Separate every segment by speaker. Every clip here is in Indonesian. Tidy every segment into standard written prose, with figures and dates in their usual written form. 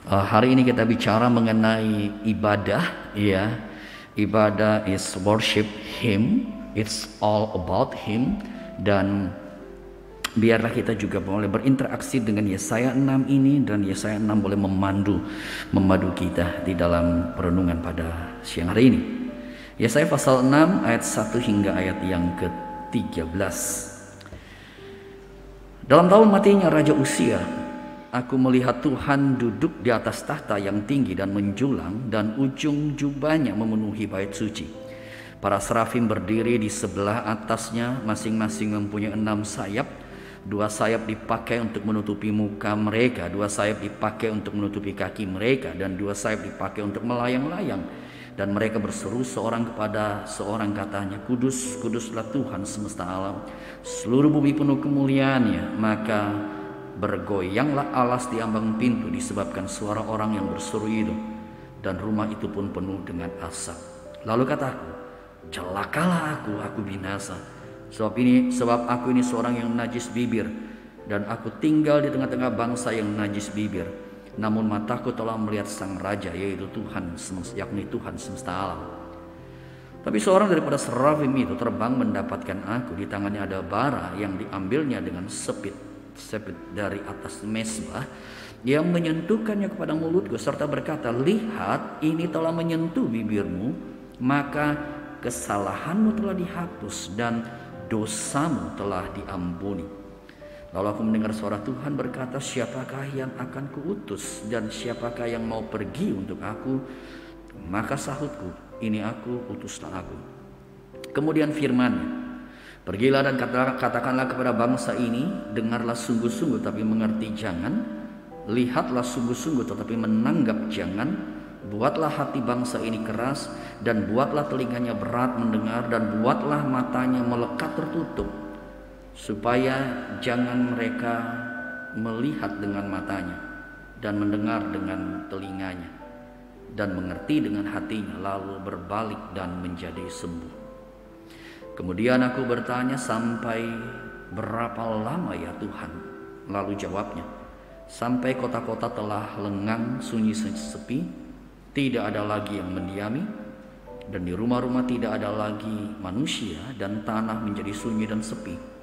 Speaker 1: Hari ini kita bicara mengenai ibadah, ya. Ibadah is worship Him, it's all about Him. Dan biarlah kita juga boleh berinteraksi dengan Yesaya 6 ini, dan Yesaya 6 boleh memadu kita di dalam perenungan pada siang hari ini. Yesaya pasal 6 ayat 1 hingga ayat yang ke-13. Dalam tahun matinya Raja Uzia, aku melihat Tuhan duduk di atas tahta yang tinggi dan menjulang, dan ujung jubahnya memenuhi bait suci. Para serafim berdiri di sebelah atasnya, masing-masing mempunyai 6 sayap. 2 sayap dipakai untuk menutupi muka mereka, 2 sayap dipakai untuk menutupi kaki mereka, dan 2 sayap dipakai untuk melayang-layang. Dan mereka berseru seorang kepada seorang, katanya, Kudus, kuduslah Tuhan semesta alam, seluruh bumi penuh kemuliaannya. Maka bergoyanglah alas di ambang pintu disebabkan suara orang yang berseru itu, dan rumah itu pun penuh dengan asap. Lalu kataku, celakalah aku binasa, sebab aku ini seorang yang najis bibir, dan aku tinggal di tengah-tengah bangsa yang najis bibir. Namun mataku telah melihat sang raja, yaitu Tuhan, yakni Tuhan semesta alam. Tapi seorang daripada serafim itu terbang mendapatkan aku. Di tangannya ada bara yang diambilnya dengan sepit dari atas mezbah, yang menyentuhkannya kepada mulutku serta berkata, lihat, ini telah menyentuh bibirmu, maka kesalahanmu telah dihapus dan dosamu telah diampuni. Lalu aku mendengar suara Tuhan berkata, siapakah yang akan kuutus dan siapakah yang mau pergi untuk aku? Maka sahutku, ini aku, utuslah aku. Kemudian firman-Nya, pergilah dan katakanlah kepada bangsa ini, dengarlah sungguh-sungguh tapi mengerti jangan, lihatlah sungguh-sungguh tetapi menanggap jangan, buatlah hati bangsa ini keras, dan buatlah telinganya berat mendengar, dan buatlah matanya melekat tertutup, supaya jangan mereka melihat dengan matanya, dan mendengar dengan telinganya, dan mengerti dengan hatinya, lalu berbalik dan menjadi sembuh. Kemudian aku bertanya, sampai berapa lama ya Tuhan? Lalu jawabnya, sampai kota-kota telah lengang, sunyi sepi, tidak ada lagi yang mendiami, dan di rumah-rumah tidak ada lagi manusia, dan tanah menjadi sunyi dan sepi.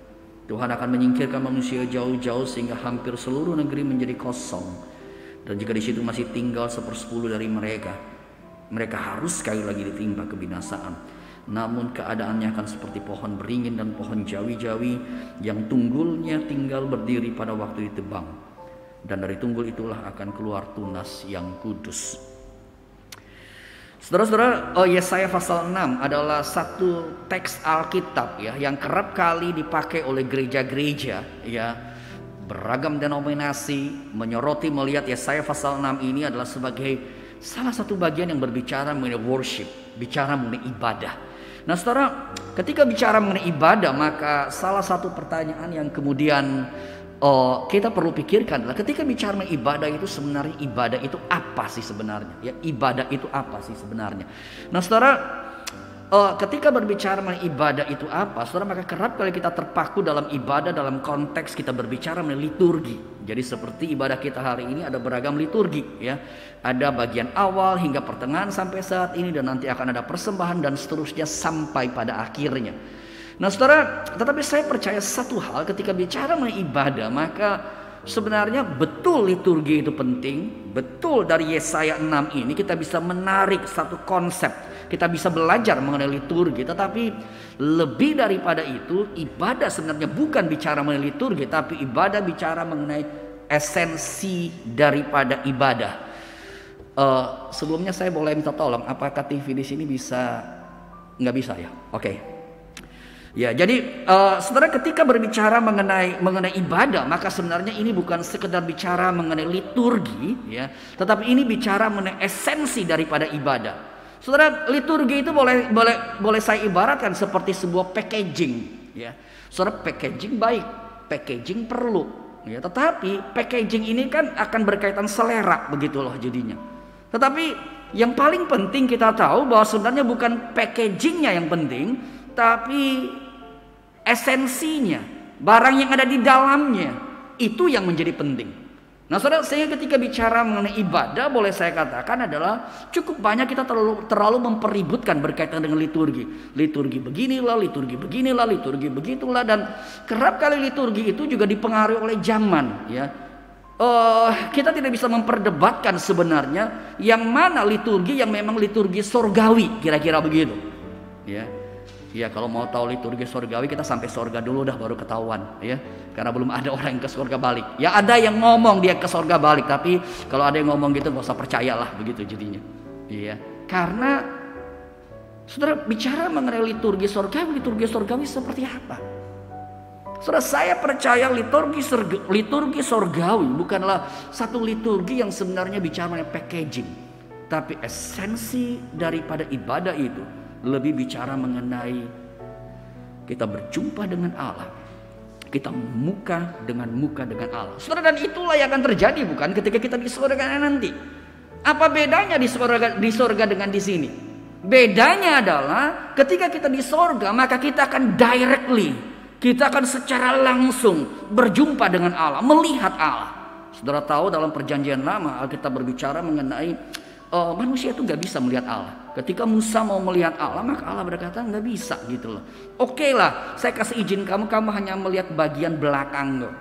Speaker 1: Tuhan akan menyingkirkan manusia jauh-jauh sehingga hampir seluruh negeri menjadi kosong. Dan jika di situ masih tinggal 1/10 dari mereka, mereka harus sekali lagi ditimpa kebinasaan. Namun keadaannya akan seperti pohon beringin dan pohon jawi-jawi yang tunggulnya tinggal berdiri pada waktu ditebang. Dan dari tunggul itulah akan keluar tunas yang kudus. Saudara-saudara, Yesaya pasal 6 adalah satu teks Alkitab, ya, yang kerap kali dipakai oleh gereja-gereja, ya, beragam denominasi menyoroti melihat Yesaya pasal 6 ini adalah sebagai salah satu bagian yang berbicara mengenai worship, bicara mengenai ibadah. Nah, saudara, ketika bicara mengenai ibadah, maka salah satu pertanyaan yang kemudian kita perlu pikirkan adalah, ketika bicara mengenai ibadah itu, sebenarnya ibadah itu apa sih sebenarnya? Ya, ibadah itu apa sih sebenarnya? Nah, saudara, ketika berbicara mengenai ibadah itu apa, saudara, maka kerap kali kita terpaku dalam ibadah dalam konteks kita berbicara mengenai liturgi. Jadi seperti ibadah kita hari ini ada beragam liturgi, ya. Ada bagian awal hingga pertengahan sampai saat ini, dan nanti akan ada persembahan dan seterusnya sampai pada akhirnya. Nah, saudara, tetapi saya percaya satu hal, ketika bicara mengenai ibadah, maka sebenarnya betul liturgi itu penting. Betul dari Yesaya 6 ini kita bisa menarik satu konsep, kita bisa belajar mengenai liturgi. Tetapi lebih daripada itu, ibadah sebenarnya bukan bicara mengenai liturgi, tapi ibadah bicara mengenai esensi daripada ibadah. Sebelumnya saya boleh minta tolong, apakah TV di sini bisa? Nggak bisa ya? Oke. Ya, jadi saudara, ketika berbicara mengenai ibadah, maka sebenarnya ini bukan sekedar bicara mengenai liturgi, ya, tetapi ini bicara mengenai esensi daripada ibadah. Saudara, liturgi itu boleh saya ibaratkan seperti sebuah packaging, ya. Saudara, packaging baik, packaging perlu, ya, tetapi packaging ini kan akan berkaitan selera, begitulah jadinya. Tetapi yang paling penting kita tahu bahwa sebenarnya bukan packagingnya yang penting, tapi esensinya, barang yang ada di dalamnya, itu yang menjadi penting. Nah saudara, sehingga ketika bicara mengenai ibadah, boleh saya katakan adalah cukup banyak kita terlalu mempeributkan berkaitan dengan liturgi. Liturgi beginilah, liturgi beginilah, liturgi begitulah. Dan kerap kali liturgi itu juga dipengaruhi oleh zaman, ya. Kita tidak bisa memperdebatkan sebenarnya yang mana liturgi yang memang liturgi sorgawi, kira-kira begitu, ya. Ya, kalau mau tahu liturgi sorgawi, kita sampai sorga dulu dah baru ketahuan, ya. Karena belum ada orang yang ke sorga balik. Ya ada yang ngomong dia ke sorga balik, tapi kalau ada yang ngomong gitu nggak usah percayalah, begitu jadinya. Iya. Karena saudara bicara mengenai liturgi sorgawi seperti apa? Saudara, saya percaya liturgi sorgawi bukanlah satu liturgi yang sebenarnya bicara mengenai packaging, tapi esensi daripada ibadah itu lebih bicara mengenai kita berjumpa dengan Allah, kita muka dengan Allah. Saudara, dan itulah yang akan terjadi bukan ketika kita di surga nanti. Apa bedanya di surga dengan di sini? Bedanya adalah ketika kita di surga, maka kita akan directly, kita akan secara langsung berjumpa dengan Allah, melihat Allah. Saudara tahu dalam perjanjian lama kita berbicara mengenai manusia itu gak bisa melihat Allah. Ketika Musa mau melihat Allah, maka Allah berkata gak bisa gitu loh. Oke lah, saya kasih izin kamu hanya melihat bagian belakang loh.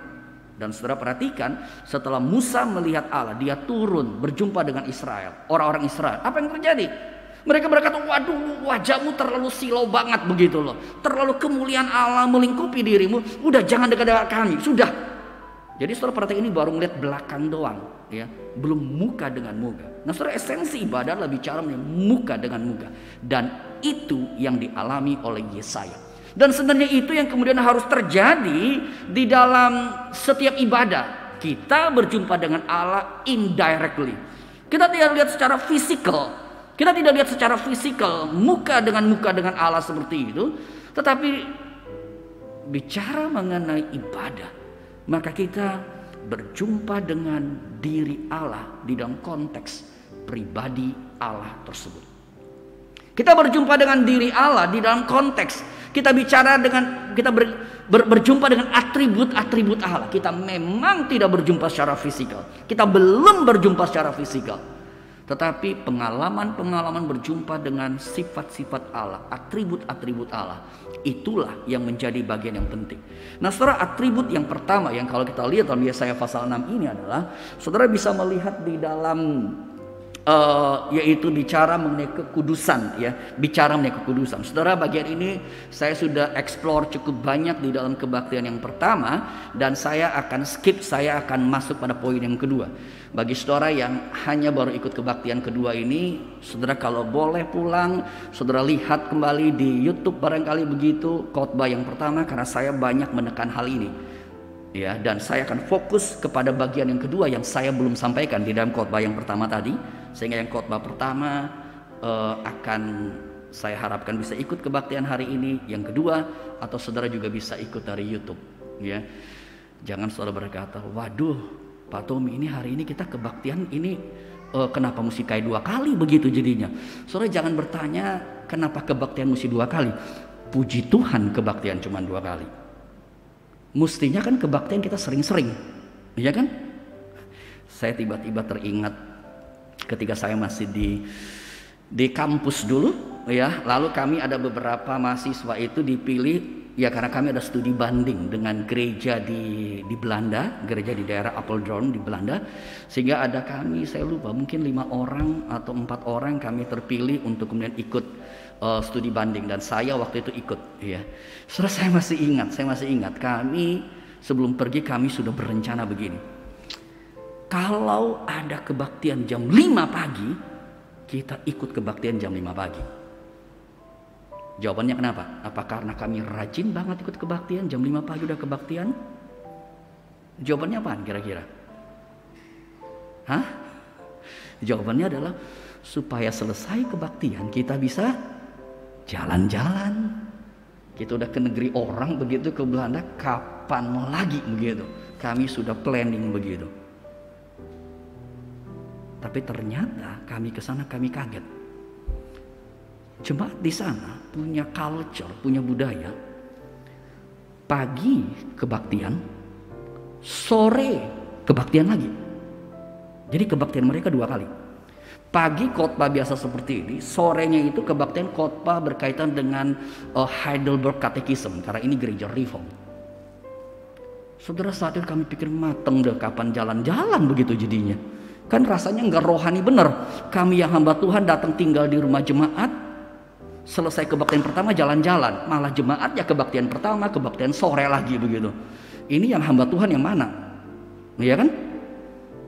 Speaker 1: Dan saudara perhatikan, setelah Musa melihat Allah, dia turun berjumpa dengan Israel, orang-orang Israel. Apa yang terjadi? Mereka berkata, waduh, wajahmu terlalu silau banget begitu loh. Terlalu kemuliaan Allah melingkupi dirimu. Udah jangan dekat-dekat kami, sudah. Jadi saudara perhatikan, ini baru melihat belakang doang, ya, belum muka dengan muka. Nah saudara, esensi ibadah adalah bicara mengenai muka dengan muka, dan itu yang dialami oleh Yesaya. Dan sebenarnya itu yang kemudian harus terjadi di dalam setiap ibadah. Kita berjumpa dengan Allah indirectly. Kita tidak lihat secara fisikal. Kita tidak lihat secara fisikal muka dengan Allah seperti itu. Tetapi bicara mengenai ibadah, maka kita berjumpa dengan diri Allah di dalam konteks pribadi Allah tersebut. Kita berjumpa dengan diri Allah di dalam konteks kita bicara dengan kita berjumpa dengan atribut-atribut Allah. Kita memang tidak berjumpa secara fisikal. Kita belum berjumpa secara fisikal. Tetapi pengalaman-pengalaman berjumpa dengan sifat-sifat Allah, atribut-atribut Allah, itulah yang menjadi bagian yang penting. Nah saudara, atribut yang pertama yang kalau kita lihat dalam Yesaya pasal 6 ini adalah, saudara bisa melihat di dalam yaitu bicara mengenai kekudusan, ya, bicara mengenai kekudusan. Saudara, bagian ini saya sudah explore cukup banyak di dalam kebaktian yang pertama, dan saya akan skip, saya akan masuk pada poin yang kedua. Bagi saudara yang hanya baru ikut kebaktian kedua ini, saudara kalau boleh pulang, saudara lihat kembali di YouTube barangkali begitu khotbah yang pertama, karena saya banyak menekan hal ini, ya, dan saya akan fokus kepada bagian yang kedua yang saya belum sampaikan di dalam khotbah yang pertama tadi. Sehingga yang khotbah pertama akan saya harapkan bisa ikut kebaktian hari ini, yang kedua atau saudara juga bisa ikut dari YouTube, ya. Jangan saudara berkata, waduh Pak Tommy, ini hari ini kita kebaktian ini kenapa mesti kayak 2 kali begitu jadinya. Saudara jangan bertanya kenapa kebaktian mesti 2 kali. Puji Tuhan kebaktian cuma 2 kali. Mestinya kan kebaktian kita sering-sering, iya kan? Saya tiba-tiba teringat ketika saya masih di kampus dulu, ya, lalu kami ada beberapa mahasiswa itu dipilih, ya, karena kami ada studi banding dengan gereja di Belanda, gereja di daerah Apeldoorn di Belanda, sehingga ada kami, saya lupa, mungkin 5 orang atau 4 orang kami terpilih untuk kemudian ikut studi banding, dan saya waktu itu ikut, ya. Saudara, saya masih ingat kami sebelum pergi kami sudah berencana begini. Kalau ada kebaktian jam 5 pagi, kita ikut kebaktian jam 5 pagi. Jawabannya kenapa? Apa karena kami rajin banget ikut kebaktian, jam 5 pagi udah kebaktian? Jawabannya apaan kira-kira? Hah? Jawabannya adalah supaya selesai kebaktian kita bisa jalan-jalan. Kita udah ke negeri orang begitu, ke Belanda, kapan lagi begitu? Kami sudah planning begitu. Tapi ternyata kami ke sana, kami kaget. Jemaat di sana punya culture, punya budaya. Pagi kebaktian, sore kebaktian lagi. Jadi kebaktian mereka 2 kali. Pagi khotbah biasa seperti ini, sorenya itu kebaktian khotbah berkaitan dengan Heidelberg Catechism, karena ini gereja Reform. Saudara, saat itu kami pikir mateng deh, kapan jalan-jalan begitu jadinya. Kan rasanya nggak rohani bener. Kami yang hamba Tuhan datang tinggal di rumah jemaat, selesai kebaktian pertama jalan-jalan, malah jemaat ya kebaktian pertama, kebaktian sore lagi begitu. Ini yang hamba Tuhan yang mana? Iya kan?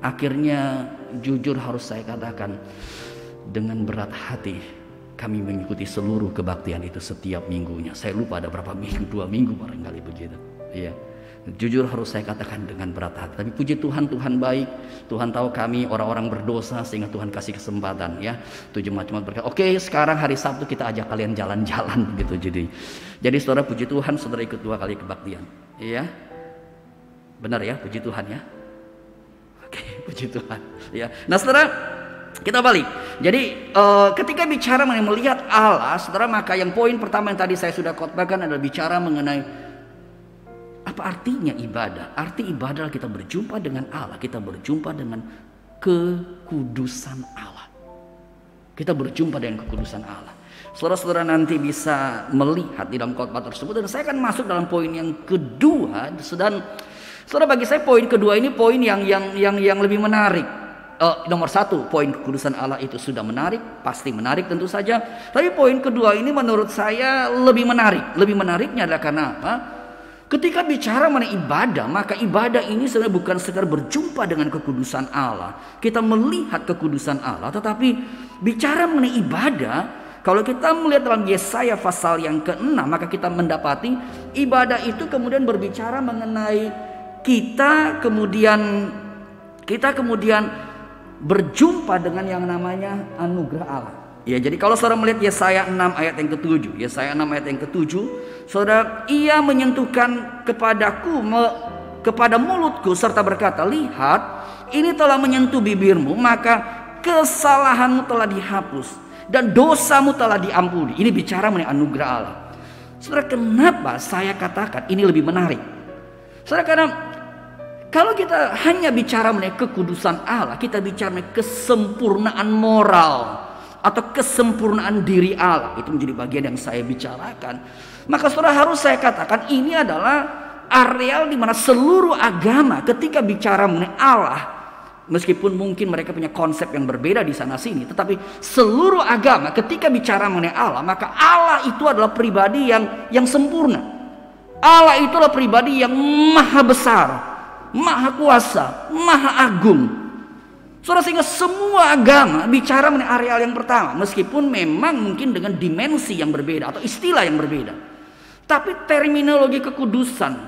Speaker 1: Akhirnya jujur harus saya katakan, dengan berat hati kami mengikuti seluruh kebaktian itu setiap minggunya. Saya lupa ada berapa minggu, 2 minggu barangkali begitu. Iya. Jujur harus saya katakan dengan berat hati. Tapi puji Tuhan, Tuhan baik. Tuhan tahu kami orang-orang berdosa sehingga Tuhan kasih kesempatan ya. Itu jemaat-jemaat berkata, oke, sekarang hari Sabtu kita ajak kalian jalan-jalan begitu. Jadi saudara, puji Tuhan, saudara ikut 2 kali kebaktian. Iya. Benar ya, puji Tuhan ya. Oke, puji Tuhan. Ya. Nah, saudara, kita balik. Jadi ketika bicara mengenai melihat Allah, saudara, maka yang poin pertama yang tadi saya sudah khotbahkan adalah bicara mengenai apa artinya ibadah. Arti ibadah adalah kita berjumpa dengan Allah, kita berjumpa dengan kekudusan Allah. Kita berjumpa dengan kekudusan Allah. Saudara-saudara nanti bisa melihat di dalam khotbah tersebut, dan saya akan masuk dalam poin yang kedua. Dan saudara, bagi saya poin kedua ini poin yang lebih menarik. Nomor 1, poin kekudusan Allah itu sudah menarik, pasti menarik tentu saja. Tapi poin kedua ini menurut saya lebih menarik. Lebih menariknya adalah karena apa? Ketika bicara mengenai ibadah, maka ibadah ini sebenarnya bukan sekedar berjumpa dengan kekudusan Allah. Kita melihat kekudusan Allah, tetapi bicara mengenai ibadah, kalau kita melihat dalam Yesaya pasal yang ke-6, maka kita mendapati ibadah itu kemudian berbicara mengenai kita kemudian berjumpa dengan yang namanya anugerah Allah. Ya, jadi kalau saudara melihat Yesaya 6 ayat yang ke-7, Yesaya 6 ayat yang ke-7, saudara, ia menyentuhkan kepadaku, kepada mulutku serta berkata, lihat, ini telah menyentuh bibirmu, maka kesalahanmu telah dihapus dan dosamu telah diampuni. Ini bicara mengenai anugerah Allah. Saudara, kenapa saya katakan ini lebih menarik? Saudara, karena kalau kita hanya bicara mengenai kekudusan Allah, kita bicara mengenai kesempurnaan moral atau kesempurnaan diri Allah, itu menjadi bagian yang saya bicarakan. Maka saudara, harus saya katakan ini adalah areal di mana seluruh agama ketika bicara mengenai Allah, meskipun mungkin mereka punya konsep yang berbeda di sana sini, tetapi seluruh agama ketika bicara mengenai Allah, maka Allah itu adalah pribadi yang sempurna. Allah itu adalah pribadi yang maha besar, maha kuasa, maha agung. Saudara, sehingga semua agama bicara mengenai areal yang pertama, meskipun memang mungkin dengan dimensi yang berbeda atau istilah yang berbeda, tapi terminologi kekudusan,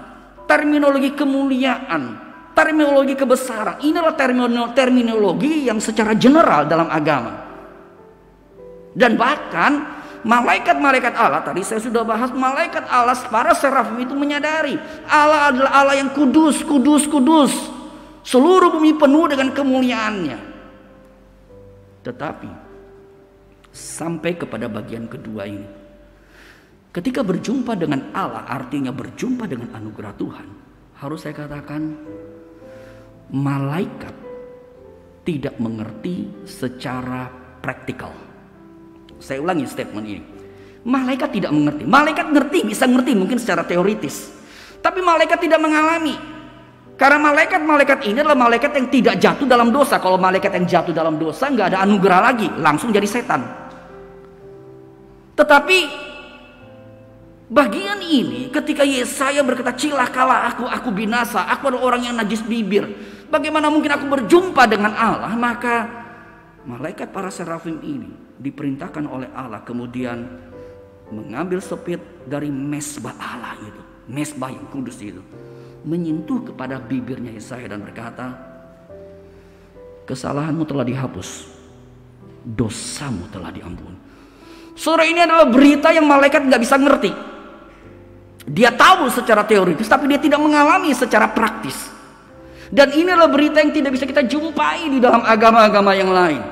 Speaker 1: terminologi kemuliaan, terminologi kebesaran, inilah terminologi yang secara general dalam agama. Dan bahkan malaikat-malaikat Allah, tadi saya sudah bahas, malaikat Allah, para serafim itu menyadari Allah adalah Allah yang kudus, kudus, kudus. Seluruh bumi penuh dengan kemuliaannya. Tetapi sampai kepada bagian kedua ini, ketika berjumpa dengan Allah, artinya berjumpa dengan anugerah Tuhan, harus saya katakan malaikat tidak mengerti secara praktikal. Saya ulangi statement ini. Malaikat tidak mengerti. Malaikat ngerti, bisa ngerti mungkin secara teoritis, tapi malaikat tidak mengalami. Karena malaikat-malaikat ini adalah malaikat yang tidak jatuh dalam dosa. Kalau malaikat yang jatuh dalam dosa, nggak ada anugerah lagi, langsung jadi setan. Tetapi bagian ini, ketika Yesaya berkata, cilakalah aku binasa, aku adalah orang yang najis bibir, bagaimana mungkin aku berjumpa dengan Allah? Maka malaikat para serafim ini diperintahkan oleh Allah kemudian mengambil sepit dari mesbah Allah itu, mesbah yang kudus itu, menyentuh kepada bibirnya Yesaya dan berkata, kesalahanmu telah dihapus, dosamu telah diampuni. Saudara, ini adalah berita yang malaikat nggak bisa ngerti. Dia tahu secara teoritis, tapi dia tidak mengalami secara praktis. Dan ini adalah berita yang tidak bisa kita jumpai di dalam agama-agama yang lain.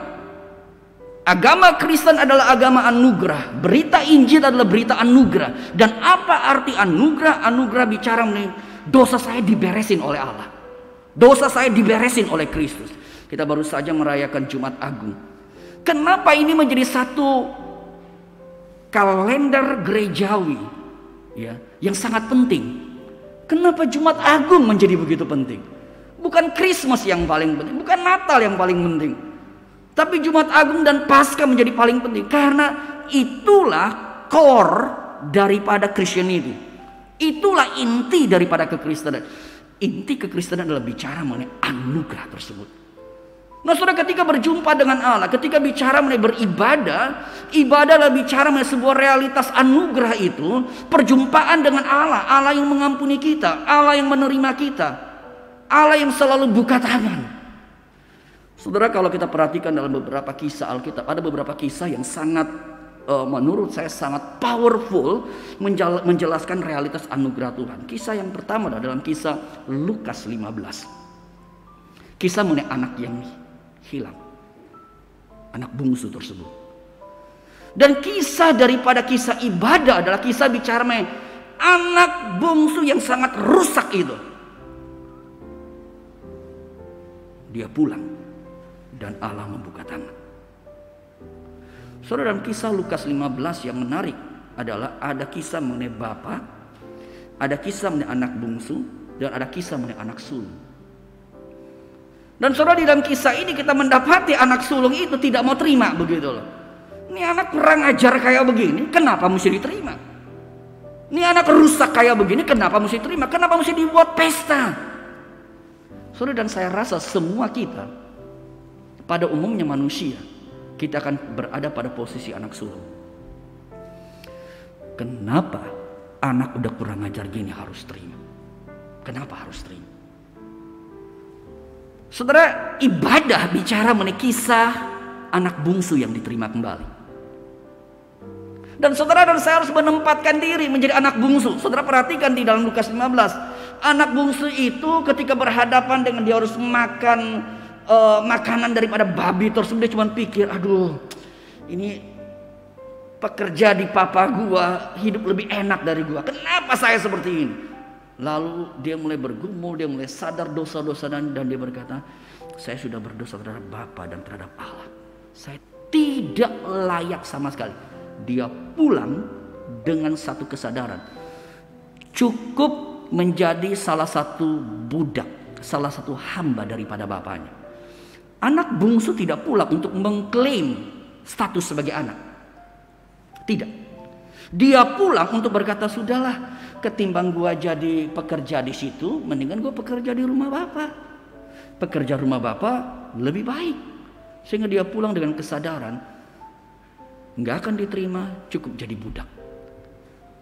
Speaker 1: Agama Kristen adalah agama anugerah. Berita Injil adalah berita anugerah. Dan apa arti anugerah? Anugerah bicara mengenai dosa saya diberesin oleh Allah. Dosa saya diberesin oleh Kristus. Kita baru saja merayakan Jumat Agung. Kenapa ini menjadi satu kalender gerejawi ya, yang sangat penting? Kenapa Jumat Agung menjadi begitu penting? Bukan Christmas yang paling penting, bukan Natal yang paling penting, tapi Jumat Agung dan Paskah menjadi paling penting. Karena itulah core daripada Christianity. Itulah inti daripada kekristenan. Inti kekristenan adalah bicara mengenai anugerah tersebut. Nah saudara, ketika berjumpa dengan Allah, ketika bicara mengenai beribadah, ibadah adalah bicara mengenai sebuah realitas anugerah itu. Perjumpaan dengan Allah, Allah yang mengampuni kita, Allah yang menerima kita, Allah yang selalu buka tangan. Saudara, kalau kita perhatikan dalam beberapa kisah Alkitab, ada beberapa kisah yang sangat menurut saya sangat powerful menjelaskan realitas anugerah Tuhan. Kisah yang pertama adalah dalam kisah Lukas 15. Kisah mengenai anak yang hilang, anak bungsu tersebut. Dan kisah daripada kisah ibadah adalah kisah bicara mengenai anak bungsu yang sangat rusak itu. Dia pulang dan Allah membuka tangan. Saudara, dalam kisah Lukas 15 yang menarik adalah ada kisah mengenai bapa, ada kisah mengenai anak bungsu, dan ada kisah mengenai anak sulung. Dan saudara, di dalam kisah ini kita mendapati anak sulung itu tidak mau terima begitu loh. Ini anak kurang ajar kayak begini, kenapa mesti diterima? Ini anak rusak kayak begini, kenapa mesti diterima? Kenapa mesti dibuat pesta? Saudara, dan saya rasa semua kita pada umumnya manusia, kita akan berada pada posisi anak sulung. Kenapa anak udah kurang ajar gini harus terima? Kenapa harus terima? Saudara, ibadah bicara mengenai kisah anak bungsu yang diterima kembali. Dan saudara dan saya harus menempatkan diri menjadi anak bungsu. Saudara perhatikan di dalam Lukas 15. Anak bungsu itu ketika berhadapan dengan dia harus makan makanan daripada babi tersebut, dia cuma pikir, aduh, ini pekerja di papa gua hidup lebih enak dari gua, kenapa saya seperti ini? Lalu dia mulai bergumul, dia mulai sadar dosa-dosa dan dia berkata, saya sudah berdosa terhadap Bapa dan terhadap Allah, saya tidak layak sama sekali. Dia pulang dengan satu kesadaran, cukup menjadi salah satu budak, salah satu hamba daripada bapaknya. Anak bungsu tidak pulang untuk mengklaim status sebagai anak. Tidak. Dia pulang untuk berkata, sudahlah, ketimbang gua jadi pekerja di situ, mendingan gua pekerja di rumah Bapak. Pekerja rumah Bapak lebih baik. Sehingga dia pulang dengan kesadaran, nggak akan diterima, cukup jadi budak.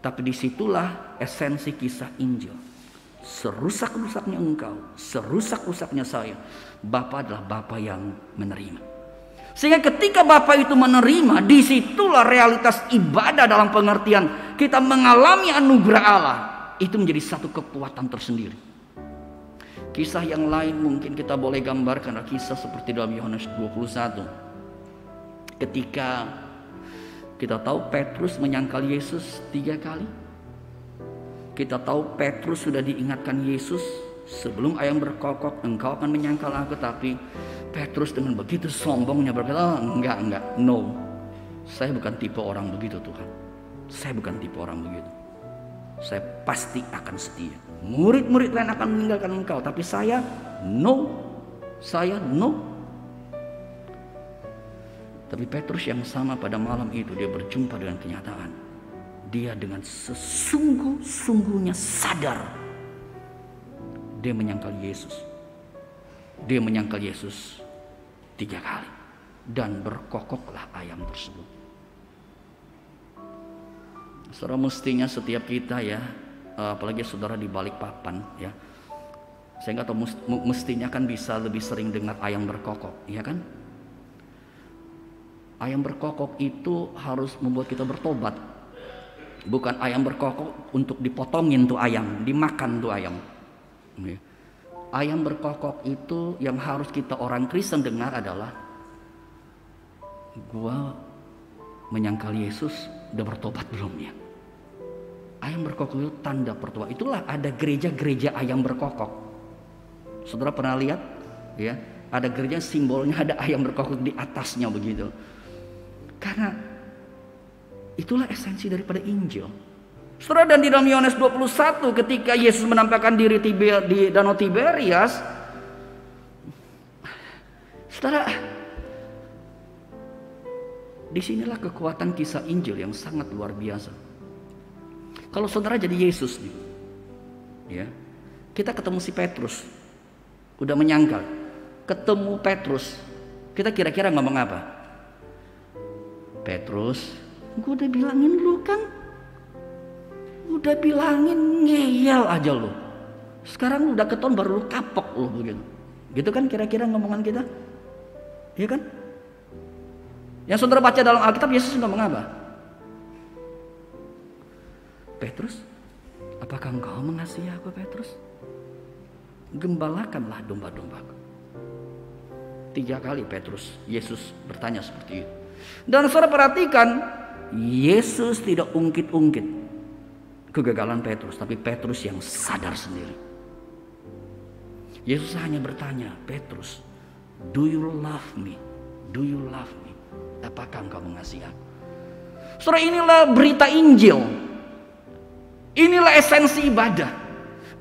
Speaker 1: Tapi disitulah esensi kisah Injil. Serusak-rusaknya engkau, serusak-rusaknya saya, Bapa adalah Bapa yang menerima. Sehingga ketika Bapa itu menerima, disitulah realitas ibadah dalam pengertian kita mengalami anugerah Allah. Itu menjadi satu kekuatan tersendiri. Kisah yang lain mungkin kita boleh gambarkan adalah kisah seperti dalam Yohanes 21. Ketika kita tahu Petrus menyangkal Yesus 3 kali. Kita tahu Petrus sudah diingatkan Yesus, sebelum ayam berkokok engkau akan menyangkal aku. Tapi Petrus dengan begitu sombongnya berkata, enggak, no, saya bukan tipe orang begitu Tuhan. Saya bukan tipe orang begitu. Saya pasti akan setia. Murid-murid lain akan meninggalkan engkau, tapi saya no. Tapi Petrus yang sama pada malam itu dia berjumpa dengan kenyataan. Dia dengan sesungguh-sungguhnya sadar dia menyangkal Yesus. Dia menyangkal Yesus 3 kali dan berkokoklah ayam tersebut. Saudara, mestinya setiap kita ya, apalagi saudara di Balikpapan ya, saya nggak tahu, mestinya kan bisa lebih sering dengar ayam berkokok, ya kan? Ayam berkokok itu harus membuat kita bertobat. Bukan ayam berkokok untuk dipotongin tuh ayam, dimakan tuh ayam. Ayam berkokok itu yang harus kita orang Kristen dengar adalah, gua menyangkal Yesus, udah bertobat belum ya? Ayam berkokok itu tanda pertobatan. Itulah ada gereja-gereja ayam berkokok. Saudara pernah lihat ya, Ada gereja simbolnya ada ayam berkokok di atasnya begitu. Karena itulah esensi daripada Injil. Saudara, dan di dalam Yohanes 21 ketika Yesus menampakkan diri di Danau Tiberias, saudara, disinilah kekuatan kisah Injil yang sangat luar biasa. Kalau saudara jadi Yesus nih, ya, kita ketemu si Petrus, udah menyangkal, ketemu Petrus, kita kira-kira ngomong apa? Petrus, gue udah bilangin lu kan, udah bilangin ngeyel aja lu. Sekarang udah keton baru lu kapok lu begitu. Gitu kan kira-kira ngomongan kita? Iya kan? Yang saudara baca dalam Alkitab, Yesus ngomong apa? Petrus, apakah engkau mengasihi aku, Petrus? Gembalakanlah domba-dombaku. 3 kali Petrus, Yesus bertanya seperti itu. Dan saudara perhatikan, Yesus tidak ungkit-ungkit kegagalan Petrus, tapi Petrus yang sadar sendiri. Yesus hanya bertanya, Petrus, do you love me? Do you love me? Apakah engkau mengasihi aku? Saudara, inilah berita Injil. Inilah esensi ibadah.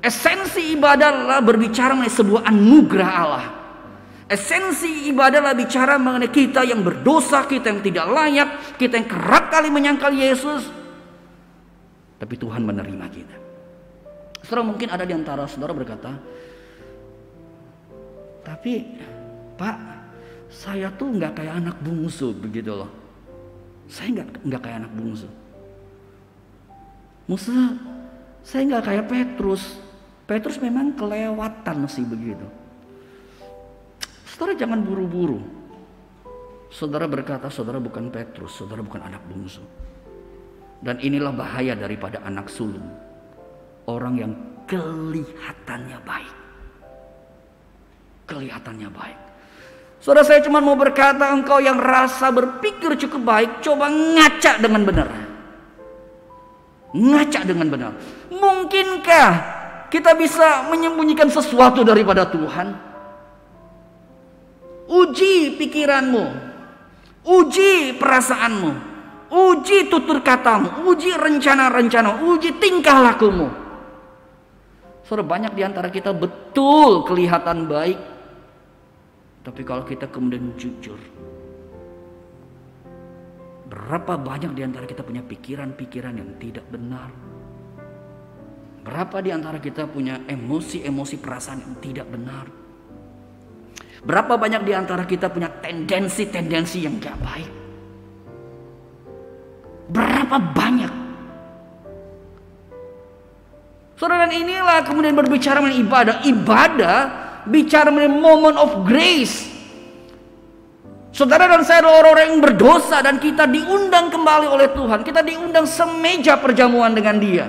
Speaker 1: Esensi ibadah adalah berbicara mengenai sebuah anugerah Allah. Esensi ibadah adalah bicara mengenai kita yang berdosa, kita yang tidak layak, kita yang kerap kali menyangkal Yesus. Tapi Tuhan menerima kita. Saudara, mungkin ada di antara saudara berkata, tapi Pak, saya tuh nggak kayak anak bungsu begitu loh. Saya nggak kayak anak bungsu. Musa, saya nggak kayak Petrus. Petrus memang kelewatan sih begitu. Saudara jangan buru-buru. Saudara berkata saudara bukan Petrus, saudara bukan anak bungsu. Dan inilah bahaya daripada anak sulung. Orang yang kelihatannya baik. Kelihatannya baik. Saudara, saya cuma mau berkata, engkau yang rasa berpikir cukup baik, coba ngaca dengan benar. Ngaca dengan benar. Mungkinkah kita bisa menyembunyikan sesuatu daripada Tuhan? Uji pikiranmu, uji perasaanmu, uji tutur katamu, uji rencana-rencana, uji tingkah lakumu. Saudara, banyak di antara kita betul kelihatan baik, tapi kalau kita kemudian jujur, berapa banyak di antara kita punya pikiran-pikiran yang tidak benar? Berapa di antara kita punya emosi-emosi perasaan yang tidak benar? Berapa banyak di antara kita punya tendensi-tendensi yang gak baik? Berapa banyak? Saudara, dan inilah kemudian berbicara mengenai ibadah. Ibadah bicara mengenai moment of grace. Saudara dan saya adalah orang-orang yang berdosa, dan kita diundang kembali oleh Tuhan. Kita diundang semeja perjamuan dengan Dia.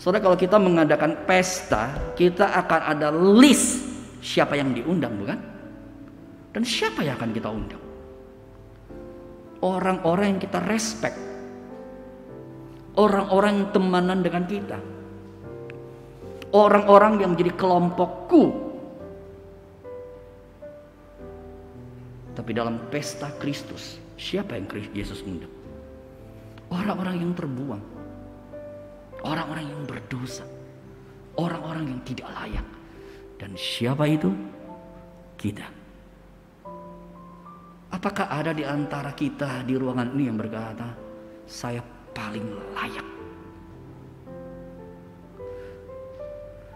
Speaker 1: Saudara, kalau kita mengadakan pesta, kita akan ada list siapa yang diundang, bukan? Dan siapa yang akan kita undang? Orang-orang yang kita respect. Orang-orang yang temanan dengan kita. Orang-orang yang menjadi kelompokku. Tapi dalam pesta Kristus, siapa yang Yesus undang? Orang-orang yang terbuang. Orang-orang yang berdosa. Orang-orang yang tidak layak. Dan siapa itu? Kita. Apakah ada di antara kita di ruangan ini yang berkata, saya paling layak?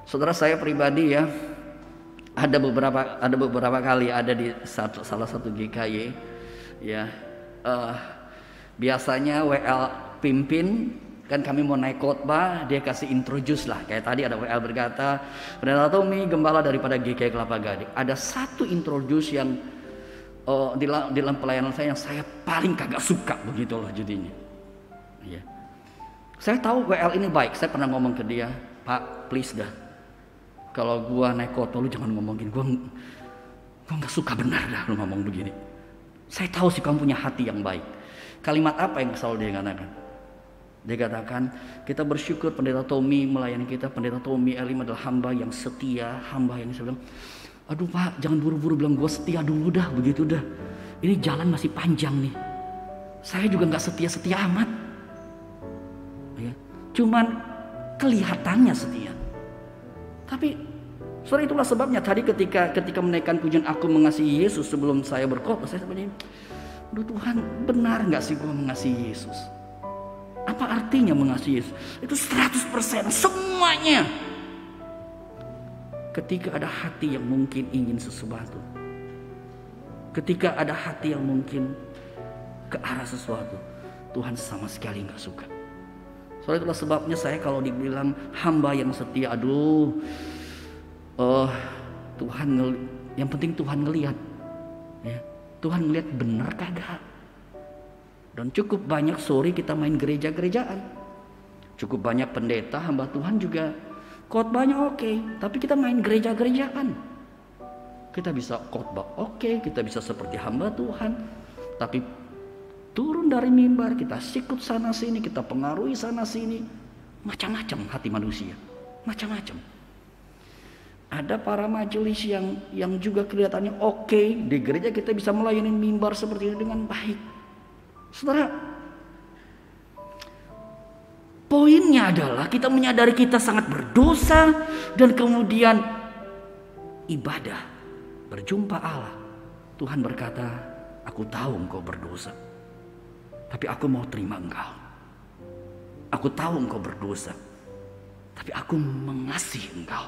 Speaker 1: Saudara, saya pribadi ya, ada beberapa kali ada di salah satu GKY ya. Biasanya WL pimpin, kan kami mau naik khotbah, dia kasih introduce lah. Kayak tadi ada WL berkata, Pendeta Tommy, gembala daripada GKY Kelapa Gading. Ada satu introduce yang di dalam pelayanan saya yang saya paling kagak suka, begitulah jadinya. Ya. Saya tahu WL ini baik. Saya pernah ngomong ke dia, Pak, please dah, kalau gua naik khotbah lu jangan ngomongin gua nggak suka, benar dah lu ngomong begini. Saya tahu sih kamu punya hati yang baik. Kalimat apa yang selalu dia katakan? Dia katakan, kita bersyukur Pendeta Tommy melayani kita. Pendeta Tommy Elim adalah hamba yang setia, hamba yang saya bilang, Aduh Pak, jangan buru-buru bilang gue setia dulu dah, begitu dah. Ini jalan masih panjang nih. Saya juga gak setia-setia amat. Ya. Cuman kelihatannya setia. Tapi saudara, itulah sebabnya tadi ketika menaikkan pujian aku mengasihi Yesus sebelum saya berkhotbah, saya sebenarnya, aduh Tuhan, benar gak sih gue mengasihi Yesus? Apa artinya mengasihi Yesus? Itu 100% semuanya. Ketika ada hati yang mungkin ingin sesuatu, ketika ada hati yang mungkin ke arah sesuatu, Tuhan sama sekali gak suka. Soalnya itulah sebabnya saya kalau dibilang hamba yang setia, aduh, Tuhan yang penting Tuhan ngelihat, ya, Tuhan ngelihat benar kagak. Dan cukup banyak kita main gereja-gerejaan, cukup banyak pendeta hamba Tuhan juga khotbahnya oke, tapi kita main gereja-gerejaan. Kita bisa khotbah oke, kita bisa seperti hamba Tuhan, tapi turun dari mimbar, kita sikut sana sini, kita pengaruhi sana sini, macam-macam hati manusia, macam-macam. Ada para majelis yang juga kelihatannya oke, di gereja kita bisa melayani mimbar seperti ini dengan baik. Saudara, poinnya adalah kita menyadari kita sangat berdosa, dan kemudian ibadah, berjumpa Allah. Tuhan berkata, aku tahu engkau berdosa, tapi aku mau terima engkau. Aku tahu engkau berdosa, tapi aku mengasihi engkau.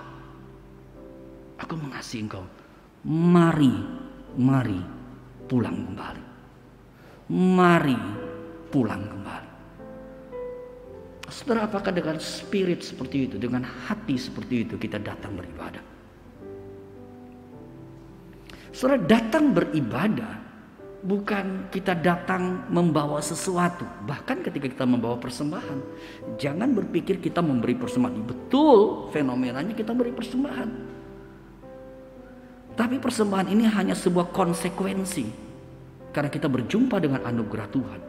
Speaker 1: Aku mengasihi engkau. Mari pulang kembali. Mari pulang kembali. Saudara, apakah dengan spirit seperti itu, dengan hati seperti itu kita datang beribadah? Saudara, datang beribadah bukan kita datang membawa sesuatu. Bahkan ketika kita membawa persembahan, jangan berpikir kita memberi persembahan. Betul, fenomenanya kita beri persembahan, tapi persembahan ini hanya sebuah konsekuensi. Karena kita berjumpa dengan anugerah Tuhan,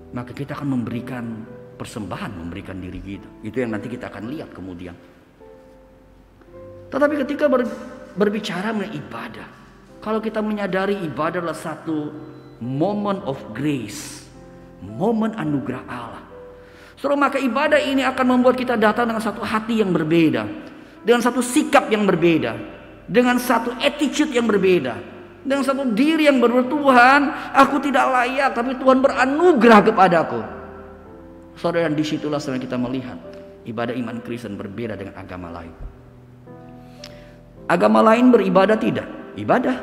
Speaker 1: maka kita akan memberikan persembahan, memberikan diri kita. Itu yang nanti kita akan lihat kemudian. Tetapi ketika berbicara mengenai ibadah, kalau kita menyadari ibadah adalah satu moment of grace, momen anugerah Allah, saudara, maka ibadah ini akan membuat kita datang dengan satu hati yang berbeda, dengan satu sikap yang berbeda, dengan satu attitude yang berbeda, dengan satu diri yang berbeda. Tuhan, aku tidak layak, tapi Tuhan beranugerah kepadaku. Saudara, dan disitulah sebenarnya kita melihat ibadah iman Kristen berbeda dengan agama lain. Agama lain beribadah tidak? Ibadah.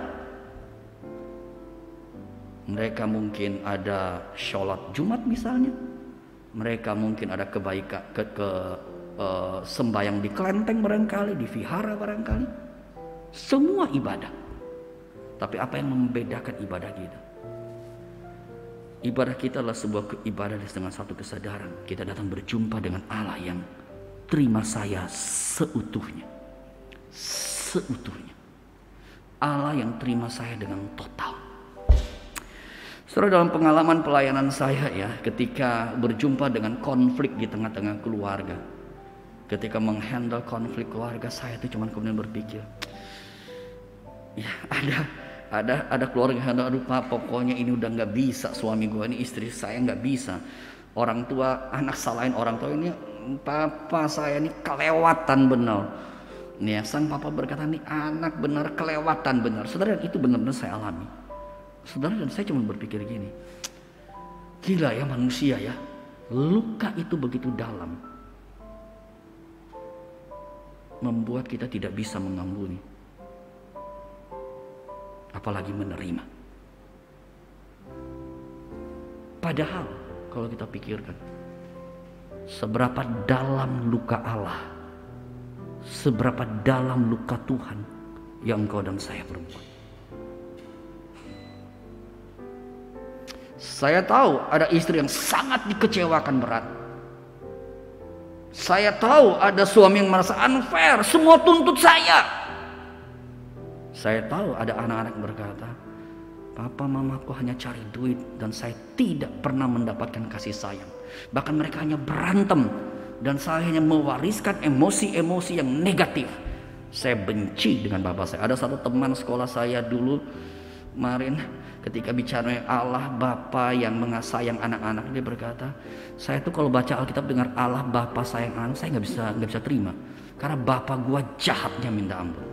Speaker 1: Mereka mungkin ada sholat Jumat misalnya. Mereka mungkin ada kebaikan sembahyang di kelenteng barangkali, di vihara barangkali. Semua ibadah. Tapi apa yang membedakan ibadah kita? Ibadah kita adalah sebuah ibadah dengan satu kesadaran. Kita datang berjumpa dengan Allah yang terima saya seutuhnya. Seutuhnya. Allah yang terima saya dengan total. Saudara, dalam pengalaman pelayanan saya ya, ketika berjumpa dengan konflik di tengah-tengah keluarga, ketika menghandle konflik keluarga, saya itu cuma kemudian berpikir, ya ada keluarga yang aduh Pak, pokoknya ini udah nggak bisa, suami gue ini, istri saya nggak bisa, orang tua anak salahin orang tua ini, papa saya ini kelewatan benar. Nih, sang papa berkata, nih anak benar kelewatan benar. Saudara, itu benar-benar saya alami. Saudara, dan saya cuma berpikir gini, gila ya manusia ya, luka itu begitu dalam, membuat kita tidak bisa mengampuni, apalagi menerima. Padahal kalau kita pikirkan, seberapa dalam luka Allah, seberapa dalam luka Tuhan yang engkau dan saya perempuan. Saya tahu ada istri yang sangat dikecewakan berat. Saya tahu ada suami yang merasa unfair, semua tuntut saya. Saya tahu ada anak-anak berkata, papa mamaku hanya cari duit dan saya tidak pernah mendapatkan kasih sayang. Bahkan mereka hanya berantem dan saya hanya mewariskan emosi-emosi yang negatif. Saya benci dengan bapak saya. Ada satu teman sekolah saya dulu kemarin ketika bicara Allah Bapa yang sayang anak-anak, dia berkata, saya tuh kalau baca Alkitab dengar Allah Bapa sayang anak, saya nggak bisa terima karena Bapa gua jahatnya minta ampun.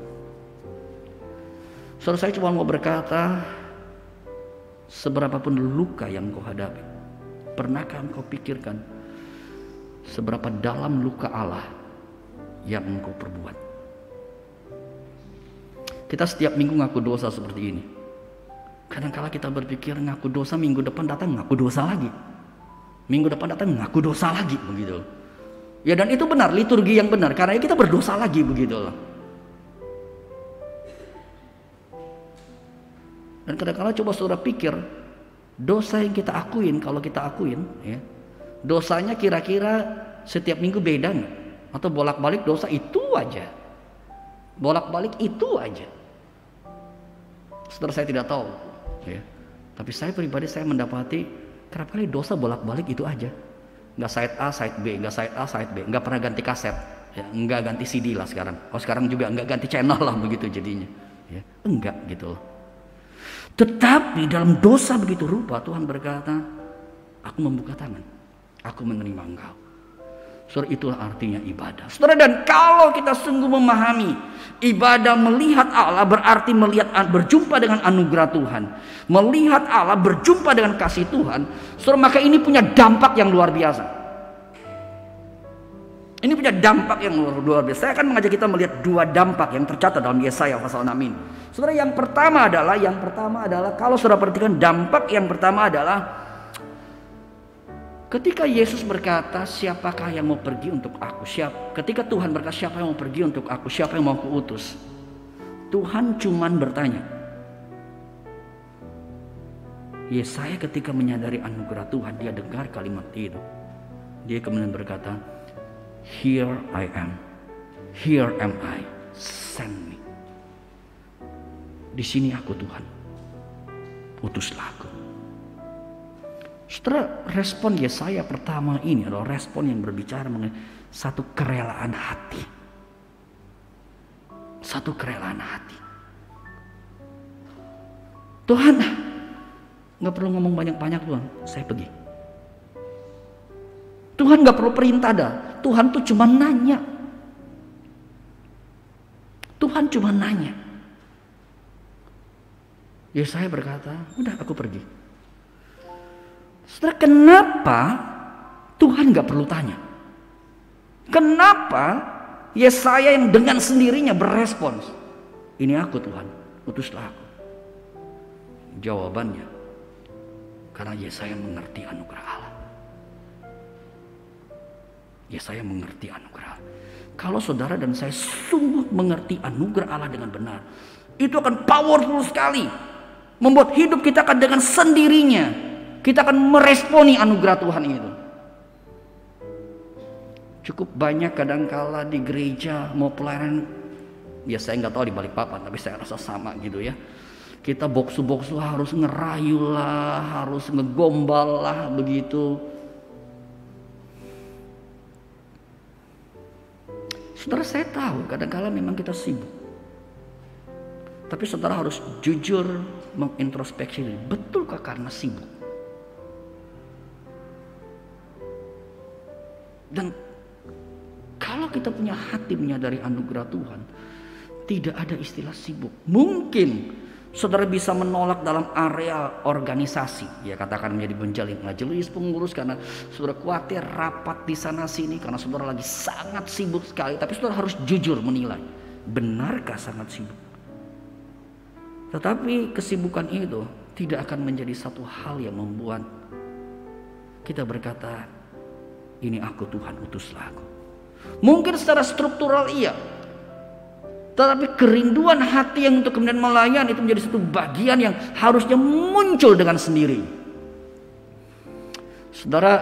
Speaker 1: Saudara, saya cuma mau berkata, seberapapun luka yang kau hadapi, pernahkah engkau pikirkan seberapa dalam luka Allah yang engkau perbuat? Kita setiap minggu ngaku dosa seperti ini. Kadang-kala kita berpikir ngaku dosa, minggu depan datang ngaku dosa lagi. Minggu depan datang ngaku dosa lagi, begitu. Ya, dan itu benar, liturgi yang benar, karena kita berdosa lagi, begitu. Dan kadang-kala coba saudara pikir, dosa yang kita akuin, kalau kita akuin, ya, dosanya kira-kira setiap minggu beda nggak? Atau bolak-balik dosa itu aja, bolak-balik itu aja. Saudara, saya tidak tahu, ya. Tapi saya pribadi saya mendapati kerap kali dosa bolak-balik itu aja. Nggak side A, side B, nggak side A, side B, nggak pernah ganti kaset, ya, nggak ganti CD lah sekarang. Oh, sekarang juga nggak ganti channel lah begitu jadinya, ya, enggak gitu loh. Tetapi dalam dosa begitu rupa Tuhan berkata, aku membuka tangan, aku menerima engkau. Saudara, itulah artinya ibadah. Saudara, dan kalau kita sungguh memahami ibadah melihat Allah berarti melihat, berjumpa dengan anugerah Tuhan, melihat Allah, berjumpa dengan kasih Tuhan, saudara, maka ini punya dampak yang luar biasa. Ini punya dampak yang luar biasa. Saya akan mengajak kita melihat dua dampak yang tercatat dalam Yesaya pasal 6 ini. Saudara, yang pertama adalah kalau saudara perhatikan, dampak yang pertama adalah ketika Yesus berkata, siapakah yang mau pergi untuk aku? Ketika Tuhan berkata, siapa yang mau pergi untuk aku? Siapa yang mau kuutus? Tuhan cuman bertanya. Yesaya ketika menyadari anugerah Tuhan, dia dengar kalimat itu. Dia kemudian berkata, here I am, here am I, send me. Di sini aku Tuhan, utuslah aku. Setelah respon Yesaya pertama ini adalah respon yang berbicara mengenai satu kerelaan hati. Satu kerelaan hati. Tuhan, gak perlu ngomong banyak-banyak Tuhan, saya pergi. Tuhan gak perlu perintah dah, Tuhan tuh cuma nanya. Tuhan cuma nanya. Yesaya berkata, udah aku pergi. Setelah, kenapa Tuhan gak perlu tanya? Kenapa Yesaya yang dengan sendirinya berespons, ini aku Tuhan, utuslah aku? Jawabannya, karena Yesaya mengerti anugerah Allah. Yesaya mengerti anugerah Allah. Kalau saudara dan saya sungguh mengerti anugerah Allah dengan benar, itu akan powerful sekali, membuat hidup kita akan dengan sendirinya kita akan meresponi anugerah Tuhan itu. Cukup banyak kadangkala di gereja mau pelayanan, ya saya nggak tahu di Balikpapan, tapi saya rasa sama gitu ya. Kita boksu-boksu harus ngerayu lah, harus ngegombal lah begitu. Saudara, saya tahu kadangkala memang kita sibuk. Tapi saudara harus jujur mengintrospeksi diri. Betulkah karena sibuk? Dan kalau kita punya hati menyadari anugerah Tuhan, tidak ada istilah sibuk. Mungkin saudara bisa menolak dalam area organisasi, ya katakan menjadi penjalin majelis pengurus karena saudara khawatir rapat di sana sini karena saudara lagi sangat sibuk sekali. Tapi saudara harus jujur menilai, benarkah sangat sibuk? Tetapi kesibukan itu tidak akan menjadi satu hal yang membuat kita berkata, ini aku Tuhan, utuslah aku. Mungkin secara struktural iya, tetapi kerinduan hati yang untuk kemudian melayani itu menjadi satu bagian yang harusnya muncul dengan sendiri. Saudara,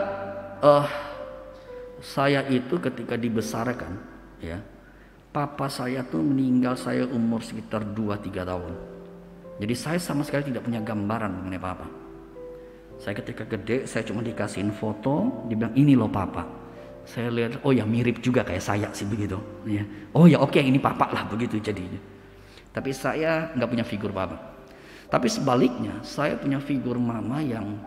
Speaker 1: saya itu ketika dibesarkan, ya, papa saya tuh meninggal saya umur sekitar 2-3 tahun. Jadi saya sama sekali tidak punya gambaran mengenai papa. Saya ketika gede, saya cuma dikasihin foto, dibilang ini loh papa. Saya lihat, oh ya mirip juga kayak saya sih begitu. Ya. Oh ya oke, ini papa lah begitu jadinya. Tapi saya nggak punya figur papa. Tapi sebaliknya, saya punya figur mama yang